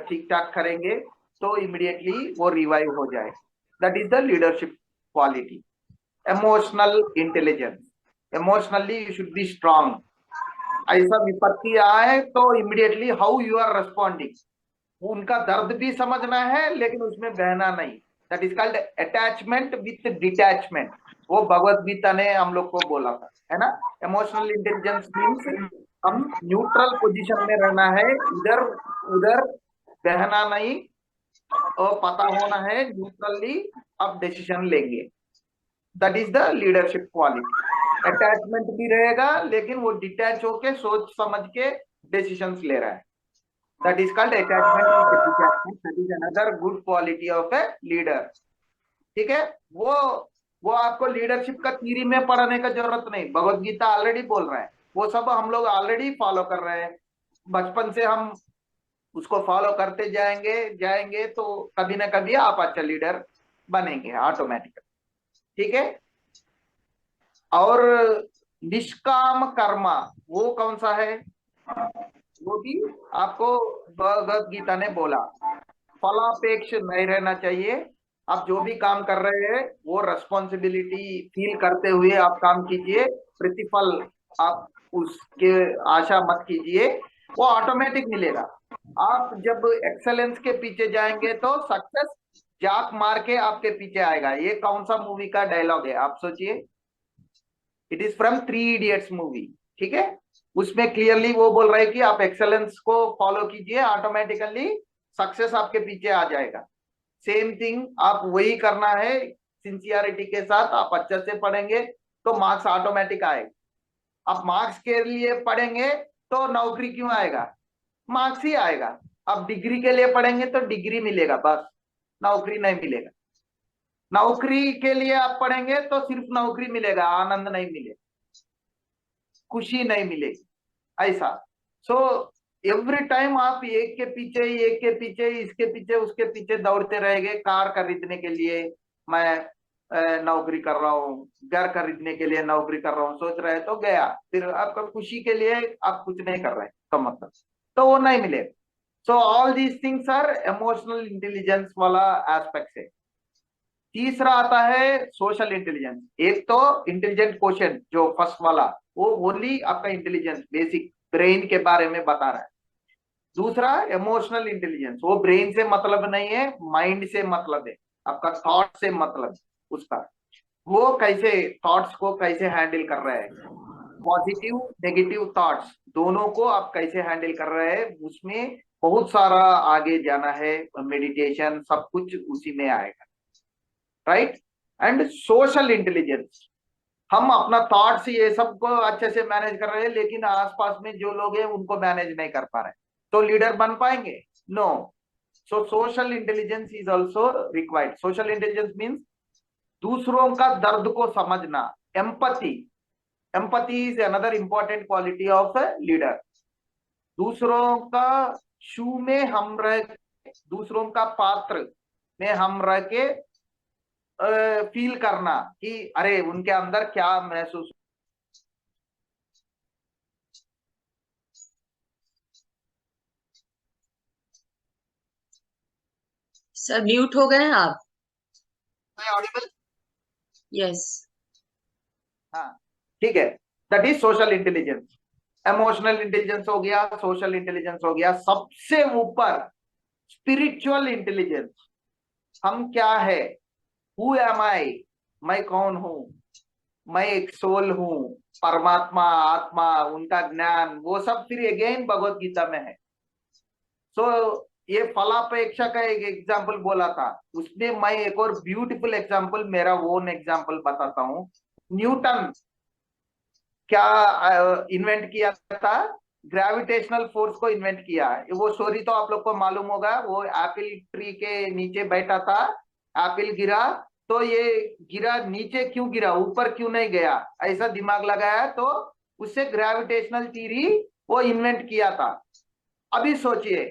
ठीक ठाक करेंगे तो इमिडिएटली वो रिवाइव हो जाए। That is the leadership quality, emotional intelligence. Emotionally you should be strong. ऐसा विपत्ति आए तो immediately how you are responding, उनका दर्द भी समझना है लेकिन उसमें बहना नहीं। That is called attachment with detachment, वो भगवत गीता ने हम लोग को बोला था, है ना। इमोशनल इंटेलिजेंस मीन्स हम न्यूट्रल पोजीशन में रहना है, इधर उधर बहना नहीं, और पता होना है न्यूट्रली आप डिसीजन लेंगे। That is the leadership quality. Attachment भी रहेगा लेकिन वो डिटैच होके सोच समझ के डिसीजंस ले रहा है। That is called attachment with detachment. That is another good quality of a leader. ठीक है, वो आपको लीडरशिप का थ्योरी में पढ़ने का जरूरत नहीं, भगवत गीता ऑलरेडी बोल रहा है, वो सब हम लोग ऑलरेडी फॉलो कर रहे हैं। बचपन से हम उसको फॉलो करते जाएंगे जाएंगे तो कभी ना कभी आप अच्छा लीडर बनेंगे ऑटोमेटिकली। ठीक है, और निष्काम कर्मा वो कौन सा है, वो भी आपको भगवत गीता ने बोला, फलापेक्ष नहीं रहना चाहिए। आप जो भी काम कर रहे हैं वो रेस्पॉन्सिबिलिटी फील करते हुए आप काम कीजिए, प्रतिफल आप उसके आशा मत कीजिए, वो ऑटोमेटिक मिलेगा। आप जब एक्सेलेंस के पीछे जाएंगे तो सक्सेस जाक मार के आपके पीछे आएगा। ये कौन सा मूवी का डायलॉग है आप सोचिए, it is from 3 idiots movie. ठीक है, उसमें क्लियरली वो बोल रहे हैं कि आप एक्सेलेंस को फॉलो कीजिए, ऑटोमेटिकली सक्सेस आपके पीछे आ जाएगा। सेम थिंग आप वही करना है, सिंसियरिटी के साथ आप अच्छे से पढ़ेंगे तो मार्क्स ऑटोमेटिक आएगा। आप मार्क्स के लिए पढ़ेंगे तो नौकरी क्यों आएगा, मार्क्स ही आएगा। आप डिग्री के लिए पढ़ेंगे तो डिग्री मिलेगा, बस नौकरी नहीं मिलेगा। नौकरी के लिए आप पढ़ेंगे तो सिर्फ नौकरी मिलेगा, आनंद नहीं मिलेगा, खुशी नहीं मिलेगी, ऐसा। सो एवरी टाइम आप एक के पीछे इसके पीछे उसके पीछे दौड़ते रहेंगे। कार खरीदने के लिए मैं नौकरी कर रहा हूँ, घर खरीदने के लिए नौकरी कर रहा हूँ, सोच रहे तो गया, फिर आपका खुशी के लिए आप कुछ नहीं कर रहे तो मतलब तो वो नहीं मिलेगा। So all these things are emotional intelligence वाला एस्पेक्ट है। तीसरा आता है सोशल इंटेलिजेंस। एक तो इंटेलिजेंट क्वेश्चन जो फर्स्ट वाला, वो ओनली आपका इंटेलिजेंस बेसिक ब्रेन के बारे में बता रहा है। दूसरा इमोशनल इंटेलिजेंस, वो ब्रेन से मतलब नहीं है, माइंड से मतलब है, आपका थॉट से मतलब उसका, वो कैसे थॉट्स को कैसे हैंडल कर रहे हैं, पॉजिटिव नेगेटिव थॉट्स दोनों को आप कैसे हैंडल कर रहे हैं, उसमें बहुत सारा आगे जाना है, मेडिटेशन सब कुछ उसी में आएगा, राइट। एंड सोशल इंटेलिजेंस, हम अपना थॉट्स ये सबको अच्छे से मैनेज कर रहे हैं, लेकिन आसपास में जो लोग हैं उनको मैनेज नहीं कर पा रहे, तो लीडर बन पाएंगे? No. So social intelligence is also required. Social intelligence means दूसरों का दर्द को समझना, empathy. Empathy is another important quality of a leader. दूसरों का शू में हम रह, दूसरों का पात्र में हम रह के फील करना कि अरे उनके अंदर क्या महसूस। सर म्यूट हो गए हैं आप। ऑडिबल? यस। हाँ, ठीक है। That is social intelligence. Emotional intelligence हो गया, सोशल इंटेलिजेंस हो गया, सबसे ऊपर स्पिरिचुअल इंटेलिजेंस। हम क्या है, हु एम आई, मैं कौन हूं, मैं एक सोल हूं, परमात्मा आत्मा उनका ज्ञान, वो सब फिर अगेन भगवत गीता में है। सो ये फलापेक्षा का एक एग्जाम्पल बोला था, उसमें मैं एक और ब्यूटीफुल एग्जाम्पल, मेरा ओन एग्जाम्पल बताता हूं। न्यूटन क्या इन्वेंट किया था? ग्रेविटेशनल फोर्स को इन्वेंट किया। वो स्टोरी तो आप लोग को मालूम होगा, वो एप्पल ट्री के नीचे बैठा था, एप्पल गिरा, तो ये गिरा, नीचे क्यों गिरा, ऊपर क्यों नहीं गया, ऐसा दिमाग लगाया, तो उससे ग्रेविटेशनल थ्योरी वो इन्वेंट किया था। अभी सोचिए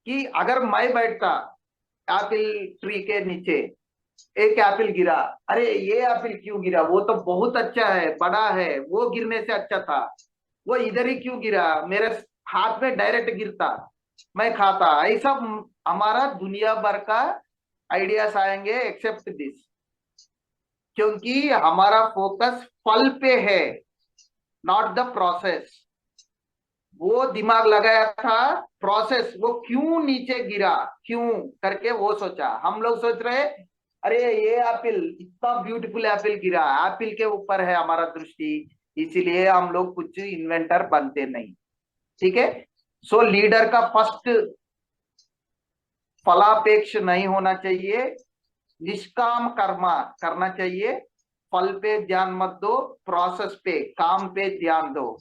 कि अगर मैं बैठता एप्पल ट्री के नीचे, एक एप्पल गिरा, अरे ये एप्पल क्यों गिरा, वो तो बहुत अच्छा है, बड़ा है, वो गिरने से अच्छा था, वो इधर ही क्यों गिरा, मेरे हाथ में डायरेक्ट गिरता, मैं खाता। ऐसा हमारा दुनिया भर का आइडियाज आएंगे एक्सेप्ट दिस, क्योंकि हमारा फोकस फल पे है, नॉट द प्रोसेस। वो दिमाग लगाया था प्रोसेस, वो क्यों नीचे गिरा, क्यों करके वो सोचा। हम लोग सोच रहे अरे ये एप्पल, इतना ब्यूटीफुल एप्पल गिरा, एप्पल के ऊपर है हमारा दृष्टि, इसीलिए हम लोग कुछ इन्वेंटर बनते नहीं, ठीक है। सो लीडर का फर्स्ट फलापेक्ष नहीं होना चाहिए, निष्काम कर्मा करना चाहिए, फल पे ध्यान मत दो, प्रोसेस पे काम पे ध्यान दो,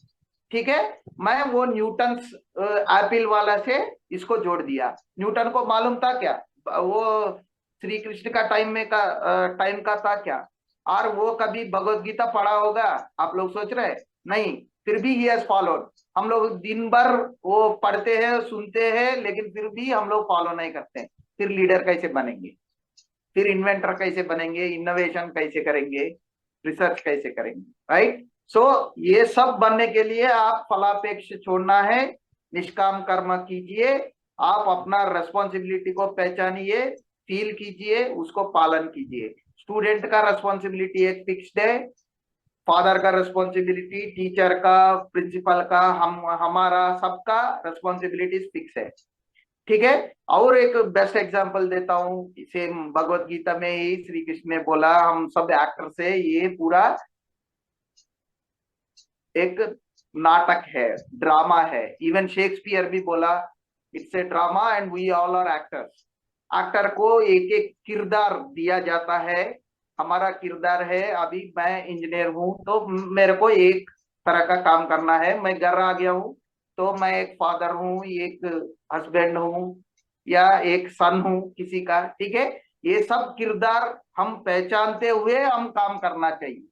ठीक है। मैं वो न्यूटन एप्पल वाला से इसको जोड़ दिया। न्यूटन को मालूम था क्या, वो श्री कृष्ण का टाइम का था क्या, और वो कभी भगवत गीता पढ़ा होगा आप लोग सोच रहे? नहीं, फिर भी ही हैज फॉलोड। हम लोग दिन भर वो पढ़ते हैं सुनते हैं, लेकिन फिर भी हम लोग फॉलो नहीं करते। फिर लीडर कैसे बनेंगे, फिर इन्वेंटर कैसे बनेंगे, इनोवेशन कैसे करेंगे, रिसर्च कैसे करेंगे, राइट। सो ये सब बनने के लिए आप फलापेक्ष छोड़ना है, निष्काम कर्म कीजिए, आप अपना रेस्पॉन्सिबिलिटी को पहचानिए, फील कीजिए, उसको पालन कीजिए। स्टूडेंट का रेस्पॉन्सिबिलिटी एक फिक्स्ड है, फादर का रेस्पॉन्सिबिलिटी, टीचर का, प्रिंसिपल का, हमारा सबका रेस्पॉन्सिबिलिटी फिक्स है, ठीक है। और एक बेस्ट एग्जांपल देता हूँ, सेम भगवत गीता में ही श्री कृष्ण ने बोला, हम सब एक्टर से ये पूरा एक नाटक है, ड्रामा है। इवन शेक्सपियर भी बोला it's a drama and we all are actors. Actor को एक एक किरदार दिया जाता है। हमारा किरदार है, अभी मैं इंजीनियर हूं तो मेरे को एक तरह का काम करना है, मैं घर आ गया हूं तो मैं एक फादर हूँ, एक हस्बैंड हूँ, या एक सन हूँ किसी का, ठीक है। ये सब किरदार हम पहचानते हुए हम काम करना चाहिए।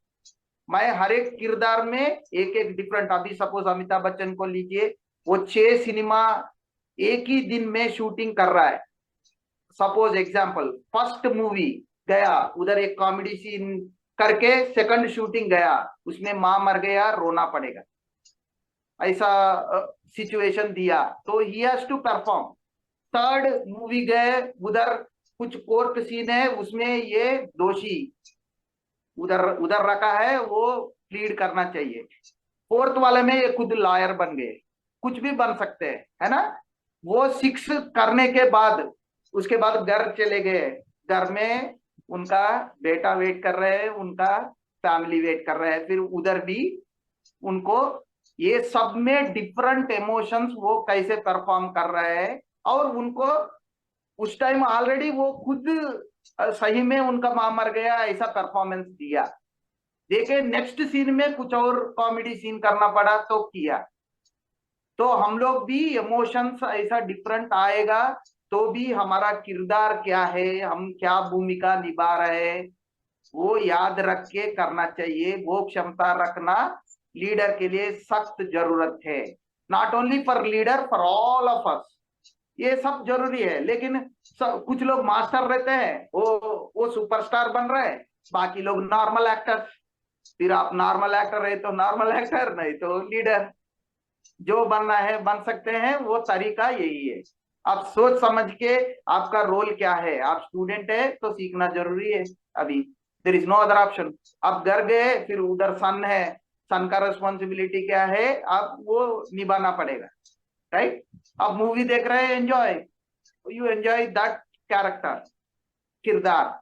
मैं हर एक किरदार में एक एक डिफरेंट, अभी सपोज अमिताभ बच्चन को लीजिए, वो 6 सिनेमा एक ही दिन में शूटिंग कर रहा है, सपोज एग्जाम्पल, फर्स्ट मूवी गया उधर एक कॉमेडी सीन करके सेकंड शूटिंग गया, उसमें माँ मर गया, रोना पड़ेगा, ऐसा सिचुएशन दिया तो he has to perform. Third movie गए, उधर कुछ कोर्ट सीन है, उसमें ये दोषी उधर उधर रखा है, वो प्लीड करना चाहिए। फोर्थ वाले में ये खुद लॉयर बन गए, कुछ भी बन सकते हैं, है ना। वो 6 करने के बाद उसके बाद घर चले गए, घर में उनका बेटा वेट कर रहे हैं, उनका फैमिली वेट कर रहे हैं, फिर उधर भी उनको ये सब में डिफरेंट इमोशंस वो कैसे परफॉर्म कर रहे हैं, और उनको उस टाइम ऑलरेडी वो खुद सही में उनका मां मर गया ऐसा परफॉर्मेंस दिया। देखे नेक्स्ट सीन में कुछ और कॉमेडी सीन करना पड़ा तो किया। तो हम लोग भी इमोशंस ऐसा डिफरेंट आएगा तो भी हमारा किरदार क्या है, हम क्या भूमिका निभा रहे हैं, वो याद रख के करना चाहिए। वो क्षमता रखना लीडर के लिए सख्त जरूरत है, not only for leader, for all of us. ये सब जरूरी है। लेकिन कुछ लोग मास्टर रहते हैं, वो सुपरस्टार बन रहे हैं, बाकी लोग नॉर्मल एक्टर। फिर आप नॉर्मल एक्टर है तो नॉर्मल एक्टर, नहीं तो लीडर। जो बनना है बन सकते हैं, वो तरीका यही है। आप सोच समझ के आपका रोल क्या है। आप स्टूडेंट है तो सीखना जरूरी है, अभी there is no other option. आप घर गए, फिर उधर सन है, सन का रिस्पॉन्सिबिलिटी क्या है, आप वो निभाना पड़ेगा, राइट। आप मूवी देख रहे हैं, enjoy, you enjoy that character, किरदार,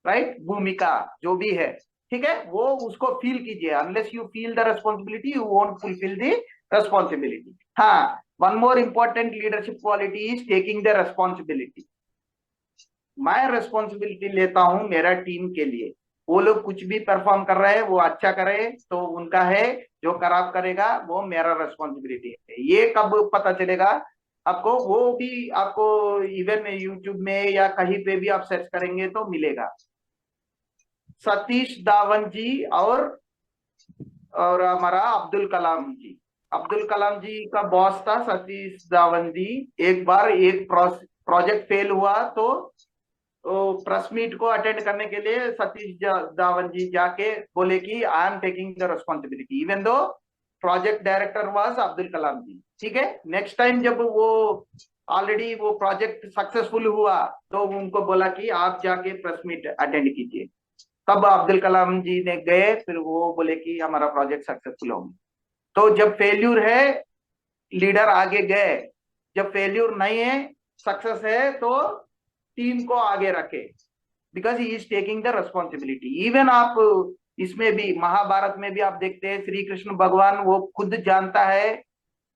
राइट, भूमिका जो भी है, ठीक है, वो उसको फील कीजिए। Unless you feel the responsibility, you won't fulfil the responsibility. हाँ, one more important leadership quality is taking the responsibility. मैं रिस्पॉन्सिबिलिटी लेता हूं मेरा टीम के लिए। वो लोग कुछ भी परफॉर्म कर रहे हैं, वो अच्छा करे तो उनका है, जो खराब करेगा वो मेरा रिस्पॉन्सिबिलिटी है। ये कब पता चलेगा आपको, वो भी आपको इवन यूट्यूब में या कहीं पे भी आप सर्च करेंगे तो मिलेगा। सतीश धावन जी और हमारा अब्दुल कलाम जी। अब्दुल कलाम जी का बॉस था सतीश धावन जी। एक बार एक प्रोजेक्ट फेल हुआ तो प्रेस मीट को अटेंड करने के लिए सतीश धावन जी जाके बोले कि I am taking the responsibility, even though project director was Abdul Kalam ji. ठीक है, नेक्स्ट टाइम जब वो ऑलरेडी वो प्रोजेक्ट सक्सेसफुल हुआ तो उनको बोला कि आप जाके प्रेस मीट अटेंड कीजिए। तब अब्दुल कलाम जी ने गए, फिर वो बोले कि हमारा प्रोजेक्ट सक्सेसफुल होगा। तो जब फेल्यूर है, लीडर आगे गए, जब फेल्यूर नहीं है, सक्सेस है, तो टीम को आगे रखे, because he is taking the responsibility. Even आप इसमें भी महाभारत में भी आप देखते हैं, श्री कृष्ण भगवान वो खुद जानता है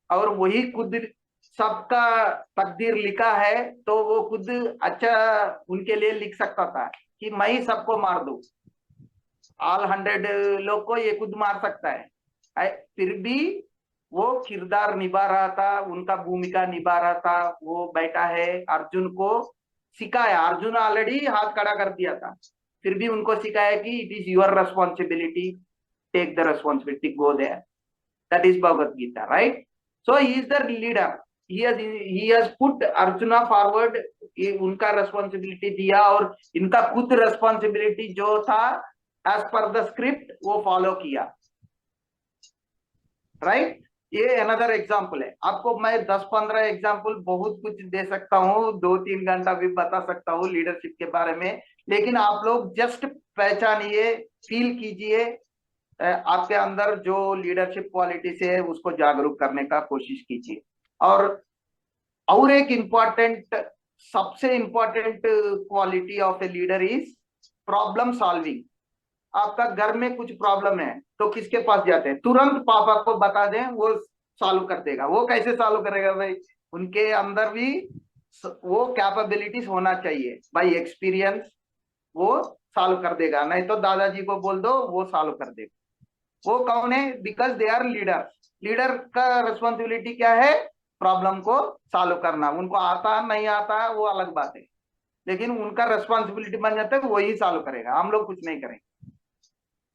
और वही खुद सबका तकदीर लिखा है, तो वो खुद अच्छा उनके लिए लिख सकता था कि मैं ही सबको मार दूं, ऑल 100 लोग को ये खुद मार सकता है। फिर भी वो किरदार निभा रहा था, उनका भूमिका निभा रहा था। वो बैठा है, अर्जुन को सिखाया, अर्जुन ऑलरेडी हाथ खड़ा कर दिया था, फिर भी उनको सिखाया कि it is your responsibility, take the responsibility, go there. That is Bhagavad Gita, right. So he is the leader, he has put Arjuna forward, उनका रेस्पॉन्सिबिलिटी दिया, और इनका खुद रेस्पॉन्सिबिलिटी जो था एज पर द स्क्रिप्ट वो फॉलो किया, राइट। ये अनदर एग्जाम्पल है। आपको मैं 10-15 एग्जाम्पल बहुत कुछ दे सकता हूँ, 2-3 घंटा भी बता सकता हूँ लीडरशिप के बारे में, लेकिन आप लोग जस्ट पहचानिए, फील कीजिए, आपके अंदर जो लीडरशिप क्वालिटीज है उसको जागरूक करने का कोशिश कीजिए। और एक इम्पॉर्टेंट, सबसे important quality of a leader is problem solving. आपका घर में कुछ प्रॉब्लम है तो किसके पास जाते हैं? तुरंत पापा को बता दें, वो सॉल्व कर देगा। वो कैसे सॉल्व करेगा भाई? उनके अंदर भी वो कैपेबिलिटीज होना चाहिए, बाय एक्सपीरियंस वो सॉल्व कर देगा। नहीं तो दादाजी को बोल दो, वो सॉल्व कर देगा। वो कौन है? Because they are leader. Leader का रिस्पॉन्सिबिलिटी क्या है? प्रॉब्लम को सॉल्व करना। उनको आता नहीं आता वो अलग बात है, लेकिन उनका रिस्पॉन्सिबिलिटी बन जाता है कि वही सॉल्व करेगा, हम लोग कुछ नहीं करेंगे।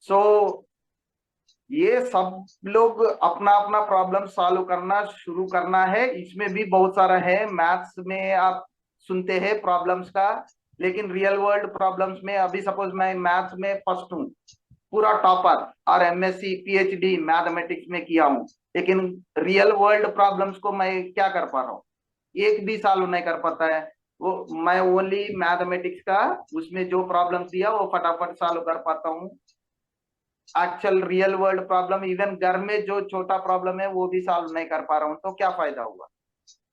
सो ये सब लोग अपना अपना प्रॉब्लम सॉल्व करना शुरू करना है। इसमें भी बहुत सारा है, मैथ्स में आप सुनते हैं प्रॉब्लम्स का, लेकिन रियल वर्ल्ड प्रॉब्लम्स में अभी सपोज मैं मैथ्स में फर्स्ट हूँ, पूरा टॉपर, और एमएससी पीएचडी मैथमेटिक्स में किया हूँ, लेकिन रियल वर्ल्ड प्रॉब्लम्स को मैं क्या कर पा रहा हूँ, एक भी सॉल्व नहीं कर पाता है वो। मैं ओनली मैथमेटिक्स का उसमें जो प्रॉब्लम दिया वो फटाफट सॉल्व कर पाता हूँ। Actual real world problem even घर में जो छोटा प्रॉब्लम है वो भी सॉल्व नहीं कर पा रहा हूँ, तो क्या फायदा हुआ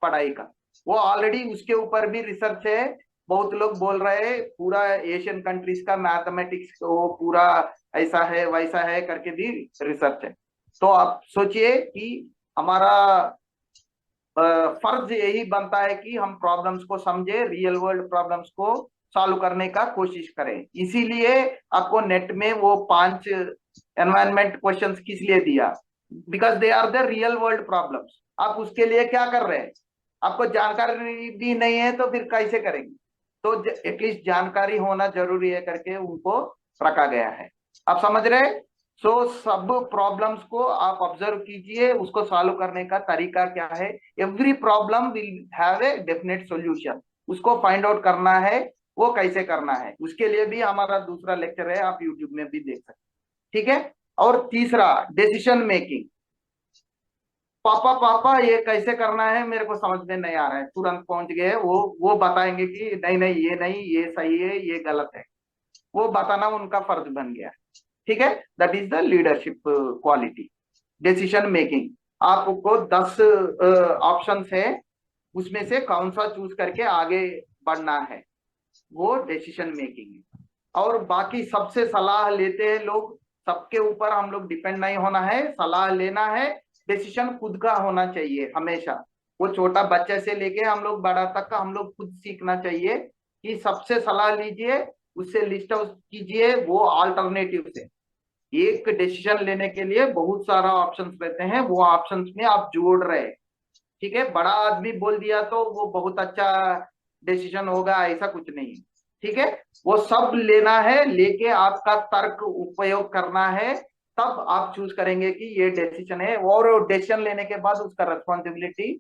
पढ़ाई का। वो ऑलरेडी उसके ऊपर भी रिसर्च है, बहुत लोग बोल रहे हैं पूरा एशियन कंट्रीज का मैथमेटिक्स को पूरा ऐसा है वैसा है करके भी रिसर्च है। तो आप सोचिए कि हमारा फर्ज यही बनता है कि हम प्रॉब्लम्स को समझे, रियल वर्ल्ड प्रॉब्लम्स को सॉल्व करने का कोशिश करें। इसीलिए आपको नेट में वो 5 एनवायरमेंट क्वेश्चंस किस लिए दिया, because they are the real world problems. आप उसके लिए क्या कर रहे हैं, आपको जानकारी भी नहीं है तो फिर कैसे करेंगे। तो एटलीस्ट जानकारी होना जरूरी है करके उनको रखा गया है। आप समझ रहे। सो सब प्रॉब्लम्स को आप ऑब्जर्व कीजिए, उसको सॉल्व करने का तरीका क्या है। Every problem will have a definite solution, उसको फाइंड आउट करना है वो कैसे करना है। उसके लिए भी हमारा दूसरा लेक्चर है, आप यूट्यूब में भी देख सकते हैं, ठीक है। और तीसरा डिसीजन मेकिंग। पापा पापा ये कैसे करना है मेरे को समझ में नहीं आ रहा है, तुरंत पहुंच गए वो बताएंगे कि नहीं नहीं ये नहीं, ये सही है ये गलत है, वो बताना उनका फर्ज बन गया, ठीक है। That is the leadership quality, decision making. आपको 10 ऑप्शंस है, उसमें से कौन सा चूज करके आगे बढ़ना है, वो डिसीजन मेकिंग है। और बाकी सबसे सलाह लेते हैं लोग, सबके ऊपर हम लोग डिपेंड नहीं होना है, सलाह लेना है। डिसीजन खुद का होना चाहिए हमेशा, वो छोटा बच्चे से लेके हम लोग बड़ा तक का हम लोग खुद सीखना चाहिए कि सबसे सलाह लीजिए, उससे लिस्ट आउट कीजिए वो अल्टरनेटिव से। एक डिसीजन लेने के लिए बहुत सारा ऑप्शंस रहते हैं, वो ऑप्शंस में आप जोड़ रहे, ठीक है। बड़ा आदमी बोल दिया तो वो बहुत अच्छा डिसीजन होगा ऐसा कुछ नहीं है, ठीक है। वो सब लेना है, लेके आपका तर्क उपयोग करना है, तब आप चूज करेंगे कि ये डिसीजन है। और डिसीजन लेने के बाद उसका रिस्पॉन्सिबिलिटी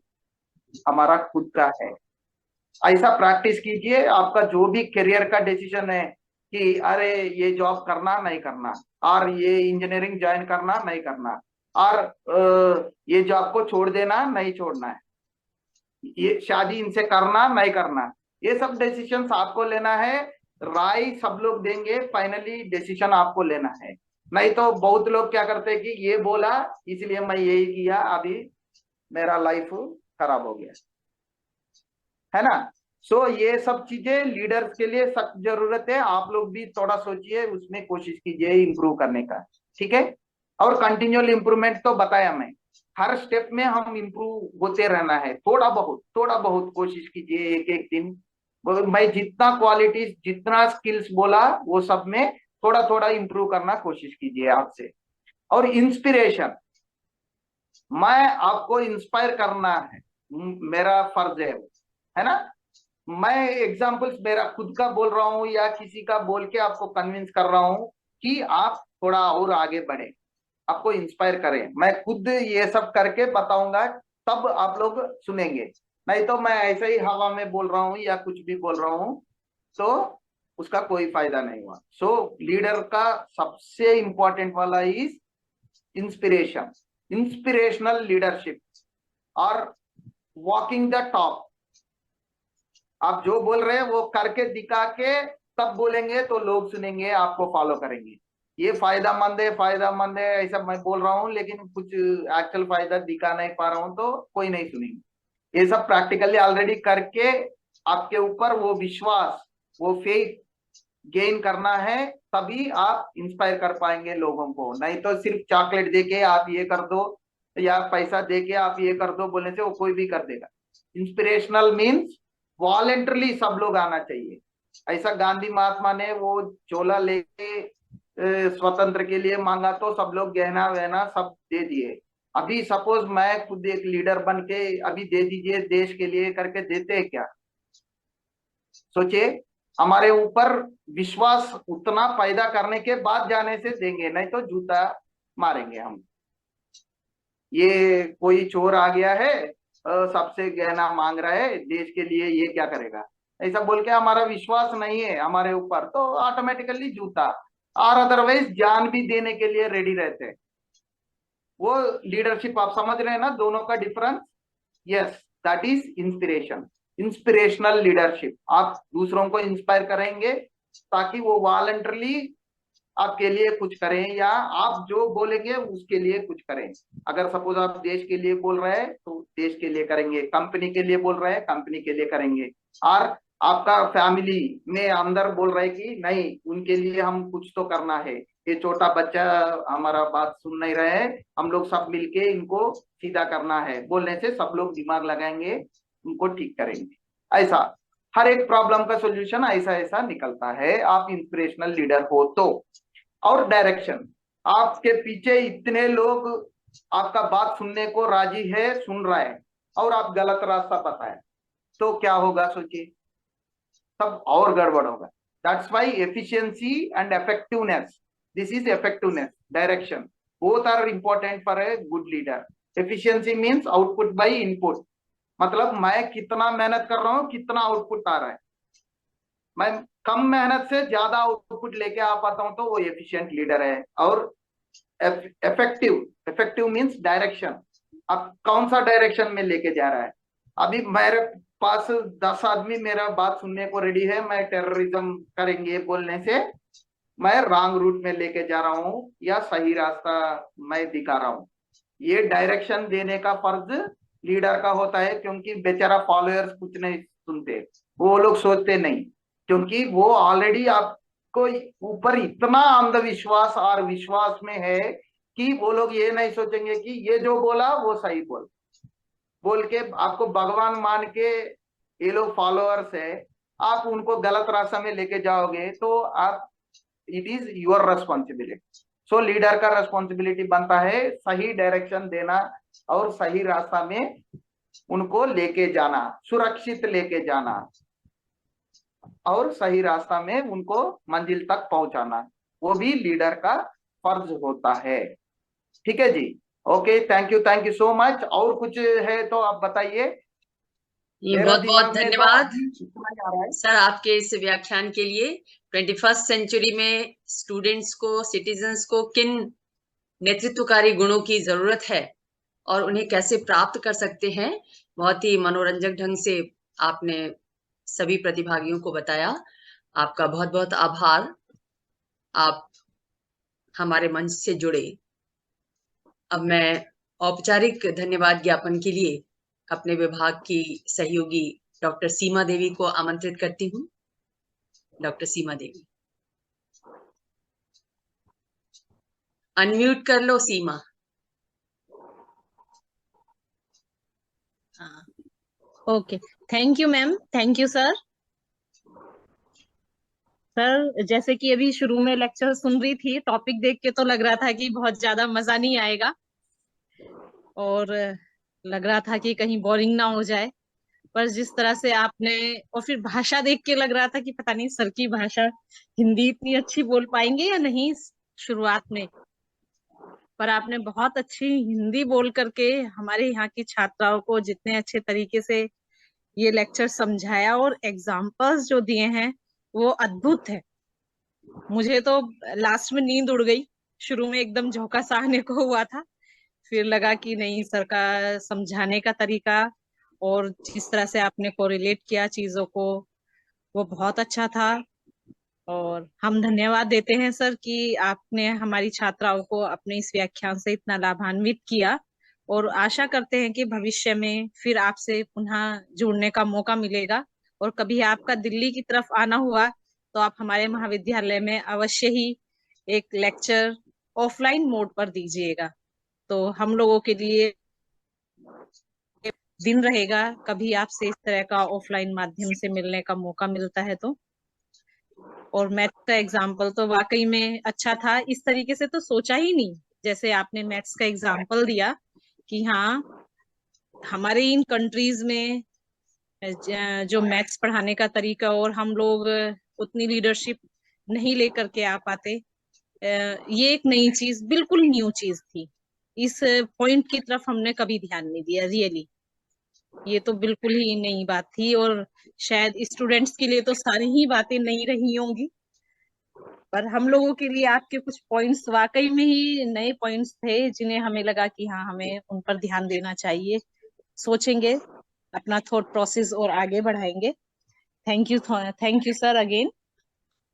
हमारा खुद का है। ऐसा प्रैक्टिस कीजिए, आपका जो भी करियर का डिसीजन है कि अरे ये जॉब करना नहीं करना, और ये इंजीनियरिंग ज्वाइन करना नहीं करना, और ये जॉब को छोड़ देना नहीं छोड़ना है, ये शादी इनसे करना नहीं करना, ये सब डिसीजन आपको लेना है। राय सब लोग देंगे, फाइनली डिसीजन आपको लेना है। नहीं तो बहुत लोग क्या करते हैं कि ये बोला इसलिए मैं यही किया, अभी मेरा लाइफ खराब हो गया, है ना। सो ये सब चीजें लीडर्स के लिए सख्त जरूरत है। आप लोग भी थोड़ा सोचिए, उसमें कोशिश कीजिए इंप्रूव करने का, ठीक है। और कंटिन्यूअल इंप्रूवमेंट तो बताया मैं, हर स्टेप में हम इंप्रूव होते रहना है, थोड़ा बहुत कोशिश कीजिए एक एक दिन। मैं जितना क्वालिटीज जितना स्किल्स बोला वो सब में थोड़ा थोड़ा इंप्रूव करना कोशिश कीजिए आपसे। और इंस्पिरेशन, मैं आपको इंस्पायर करना है, मेरा फर्ज है ना। मैं एग्जाम्पल्स मेरा खुद का बोल रहा हूँ या किसी का बोल के आपको कन्विंस कर रहा हूँ कि आप थोड़ा और आगे बढ़े, आपको इंस्पायर करें। मैं खुद ये सब करके बताऊंगा, तब आप लोग सुनेंगे। नहीं तो मैं ऐसे ही हवा में बोल रहा हूँ या कुछ भी बोल रहा हूँ तो उसका कोई फायदा नहीं हुआ। सो लीडर का सबसे इंपॉर्टेंट वाला इज इंस्पिरेशन, इंस्पिरेशनल लीडरशिप और वॉकिंग द टॉप। आप जो बोल रहे हैं वो करके दिखा के तब बोलेंगे तो लोग सुनेंगे, आपको फॉलो करेंगे। ये फायदा मंद है ऐसा मैं बोल रहा हूँ, लेकिन कुछ एक्चुअल फायदा दिखा नहीं पा रहा हूँ तो कोई नहीं सुनेंगे। ये सब प्रैक्टिकली ऑलरेडी करके आपके ऊपर वो विश्वास, वो फेथ गेन करना है, तभी आप इंस्पायर कर पाएंगे लोगों को। नहीं तो सिर्फ चॉकलेट देके आप ये कर दो या पैसा देके आप ये कर दो बोलने से वो कोई भी कर देगा। इंस्पिरेशनल मीन्स वॉलेंटरली सब लोग आना चाहिए। ऐसा गांधी महात्मा ने वो चोला लेके स्वतंत्र के लिए मांगा तो सब लोग गहना वहना सब दे दिए। अभी सपोज मैं खुद एक लीडर बन के अभी दे दीजिए देश के लिए करके देते हैं क्या? सोचिए, हमारे ऊपर विश्वास उतना पैदा करने के बाद जाने से देंगे, नहीं तो जूता मारेंगे हम। ये कोई चोर आ गया है सबसे गहना मांग रहा है देश के लिए, ये क्या करेगा? ऐसा बोल के हमारा विश्वास नहीं है हमारे ऊपर, तो ऑटोमेटिकली जूता, और अदरवाइज जान भी देने के लिए रेडी रहते हैं। वो लीडरशिप आप समझ रहे हैं ना दोनों का difference? Yes, that is inspiration, inspirational leadership. आप दूसरों को इंस्पायर करेंगे ताकि वो वॉलंटरली आपके लिए कुछ करें, या आप जो बोलेंगे उसके लिए कुछ करें। अगर सपोज आप देश के लिए बोल रहे हैं तो देश के लिए करेंगे, कंपनी के लिए बोल रहे हैं कंपनी के लिए करेंगे, और आपका फैमिली में अंदर बोल रहे हैं कि नहीं उनके लिए हम कुछ तो करना है, ये छोटा बच्चा हमारा बात सुन नहीं रहे हैं, हम लोग सब मिलके इनको सीधा करना है, बोलने से सब लोग दिमाग लगाएंगे, उनको ठीक करेंगे। ऐसा हर एक प्रॉब्लम का सोल्यूशन ऐसा ऐसा निकलता है, आप इंस्पिरेशनल लीडर हो तो। और डायरेक्शन, आपके पीछे इतने लोग आपका बात सुनने को राजी है, सुन रहा है, और आप गलत रास्ता बताए तो क्या होगा सोचिए, सब और गड़बड़ होगा। That's why efficiency and effectiveness, this is effectiveness, direction, both are important for a good leader. Efficiency means output by input, मतलब मैं कितना मेहनत कर रहा हूं, कितना आउटपुट आ रहा है। मैं कम मेहनत से ज्यादा आउटपुट लेके आ पाता हूं तो वो एफिशिएंट लीडर है। और इफेक्टिव, इफेक्टिव मींस डायरेक्शन, अब कौन सा डायरेक्शन में लेके जा रहा है। अभी मेरे पास 10 आदमी मेरा बात सुनने को रेडी है, मैं टेररिज्म करेंगे बोलने से मैं रॉन्ग रूट में लेके जा रहा हूँ या सही रास्ता मैं दिखा रहा हूँ। ये डायरेक्शन देने का फर्ज लीडर का होता है, क्योंकि बेचारा फॉलोअर्स कुछ नहीं सुनते, वो लोग सोचते नहीं, क्योंकि वो ऑलरेडी आपको ऊपर इतना अंधविश्वास और विश्वास में है कि वो लोग ये नहीं सोचेंगे कि ये जो बोला वो सही बोल के आपको भगवान मान के ये लोग फॉलोअर्स है, आप उनको गलत रास्ता में लेके जाओगे तो आप, it is your responsibility. So leader का रेस्पॉन्सिबिलिटी बनता है सही डायरेक्शन देना और सही रास्ता में उनको लेके जाना, सुरक्षित लेके जाना और सही रास्ता में उनको मंजिल तक पहुंचाना, वो भी लीडर का फर्ज होता है। ठीक है जी, okay, thank you so much. और कुछ है तो आप बताइए। ये बहुत बहुत धन्यवाद इतना ही आ रहा है। सर आपके इस व्याख्यान के लिए। 21st सेंचुरी में स्टूडेंट्स को, सिटीजन्स को किन नेतृत्वकारी गुणों की जरूरत है और उन्हें कैसे प्राप्त कर सकते हैं, बहुत ही मनोरंजक ढंग से आपने सभी प्रतिभागियों को बताया। आपका बहुत बहुत आभार, आप हमारे मंच से जुड़े। अब मैं औपचारिक धन्यवाद ज्ञापन के लिए अपने विभाग की सहयोगी डॉक्टर सीमा देवी को आमंत्रित करती हूँ। डॉक्टर सीमा देवी, अनम्यूट कर लो Seema. Okay, thank you ma'am, thank you sir. Sir जैसे कि अभी शुरू में लेक्चर सुन रही थी, टॉपिक देख के तो लग रहा था कि बहुत ज्यादा मजा नहीं आएगा, और लग रहा था कि कहीं बोरिंग ना हो जाए। पर जिस तरह से आपने, और फिर भाषा देख के लग रहा था कि पता नहीं सर की भाषा हिंदी इतनी अच्छी बोल पाएंगे या नहीं शुरुआत में, पर आपने बहुत अच्छी हिंदी बोल करके हमारे यहाँ की छात्राओं को जितने अच्छे तरीके से ये लेक्चर समझाया और एग्जाम्पल्स जो दिए हैं वो अद्भुत है। मुझे तो लास्ट में नींद उड़ गई, शुरू में एकदम झोंका सा आने को हुआ था, फिर लगा कि नहीं, सर का समझाने का तरीका और जिस तरह से आपने कोरिलेट किया चीजों को वो बहुत अच्छा था। और हम धन्यवाद देते हैं सर कि आपने हमारी छात्राओं को अपने इस व्याख्यान से इतना लाभान्वित किया, और आशा करते हैं कि भविष्य में फिर आपसे पुनः जुड़ने का मौका मिलेगा, और कभी आपका दिल्ली की तरफ आना हुआ तो आप हमारे महाविद्यालय में अवश्य ही एक लेक्चर ऑफलाइन मोड पर दीजिएगा, तो हम लोगों के लिए दिन रहेगा कभी आपसे इस तरह का ऑफलाइन माध्यम से मिलने का मौका मिलता है तो। और मैथ्स का एग्जाम्पल तो वाकई में अच्छा था, इस तरीके से तो सोचा ही नहीं, जैसे आपने मैथ्स का एग्जाम्पल दिया कि हाँ हमारे इन कंट्रीज में जो मैथ्स पढ़ाने का तरीका, और हम लोग उतनी लीडरशिप नहीं लेकर के आ पाते, ये एक नई चीज, बिल्कुल न्यू चीज थी। इस पॉइंट की तरफ हमने कभी ध्यान नहीं दिया रियली। ये तो बिल्कुल ही नई बात थी, और शायद स्टूडेंट्स के लिए तो सारी ही बातें नई रही होंगी, पर हम लोगों के लिए आपके कुछ पॉइंट्स वाकई में ही नए पॉइंट्स थे, जिन्हें हमें लगा कि हाँ, हमें उन पर ध्यान देना चाहिए। सोचेंगे, अपना थॉट प्रोसेस और आगे बढ़ाएंगे। Thank you sir again.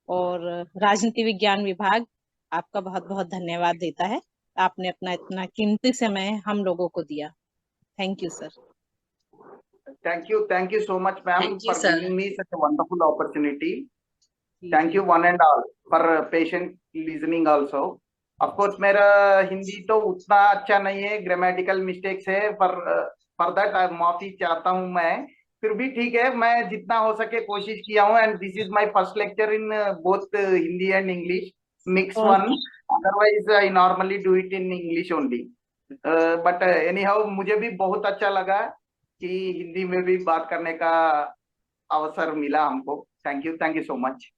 और राजनीति विज्ञान विभाग आपका बहुत बहुत धन्यवाद देता है, आपने अपना इतना कीमती समय हम लोगों को दिया। Thank you sir. Thank you so much, ma'am, Thank you, for sir. giving me such a wonderful opportunity. Thank you one and all for patient listening also. Of course, मेरा हिंदी तो उतना अच्छा नहीं है, ग्रामेटिकल मिस्टेक्स है, पर दैट माफी चाहता हूँ मैं। फिर भी ठीक है, मैं जितना हो सके कोशिश किया हूँ, and this is my first lecture in both Hindi and English mix one. Otherwise I normally do it in English only, but any how मुझे भी बहुत अच्छा लगा कि हिंदी में भी बात करने का अवसर मिला हमको। Thank you so much.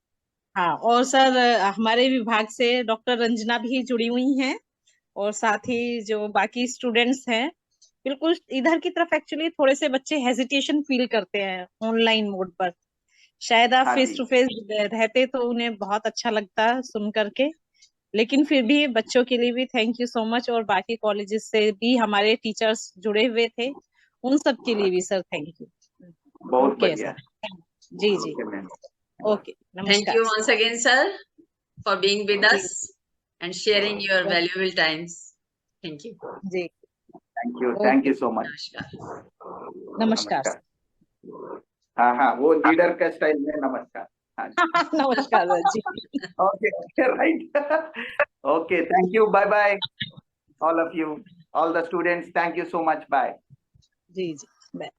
हाँ, और सर हमारे विभाग से डॉक्टर रंजना भी जुड़ी हुई हैं, और साथ ही जो बाकी स्टूडेंट्स हैं, बिल्कुल इधर की तरफ एक्चुअली थोड़े से बच्चे हेजिटेशन फील करते हैं ऑनलाइन मोड पर। शायद आप हाँ फेस जी, टू फेस रहते तो उन्हें बहुत अच्छा लगता सुन करके, लेकिन फिर भी बच्चों के लिए भी थैंक यू सो मच, और बाकी कॉलेजेस से भी हमारे टीचर्स जुड़े हुए थे, उन सब के लिए भी सर थैंक यू। बहुत ओके बढ़िया। सर, जी जी, ओके मैम। ओके, Thank नमस्कार you once again, sir, for being with जी us and sharing your valuable times. Thank you. जी, thank okay, you so much. Namaskar. नमस्कार नमस्कार। हाँ हाँ, वो लीडर का स्टाइल में नमस्कार। हाँ जी, नमस्कार सर जी। Okay okay, right. Okay, thank you, bye bye all of you, all the students, thank you so much, bye. जी जी, बाय।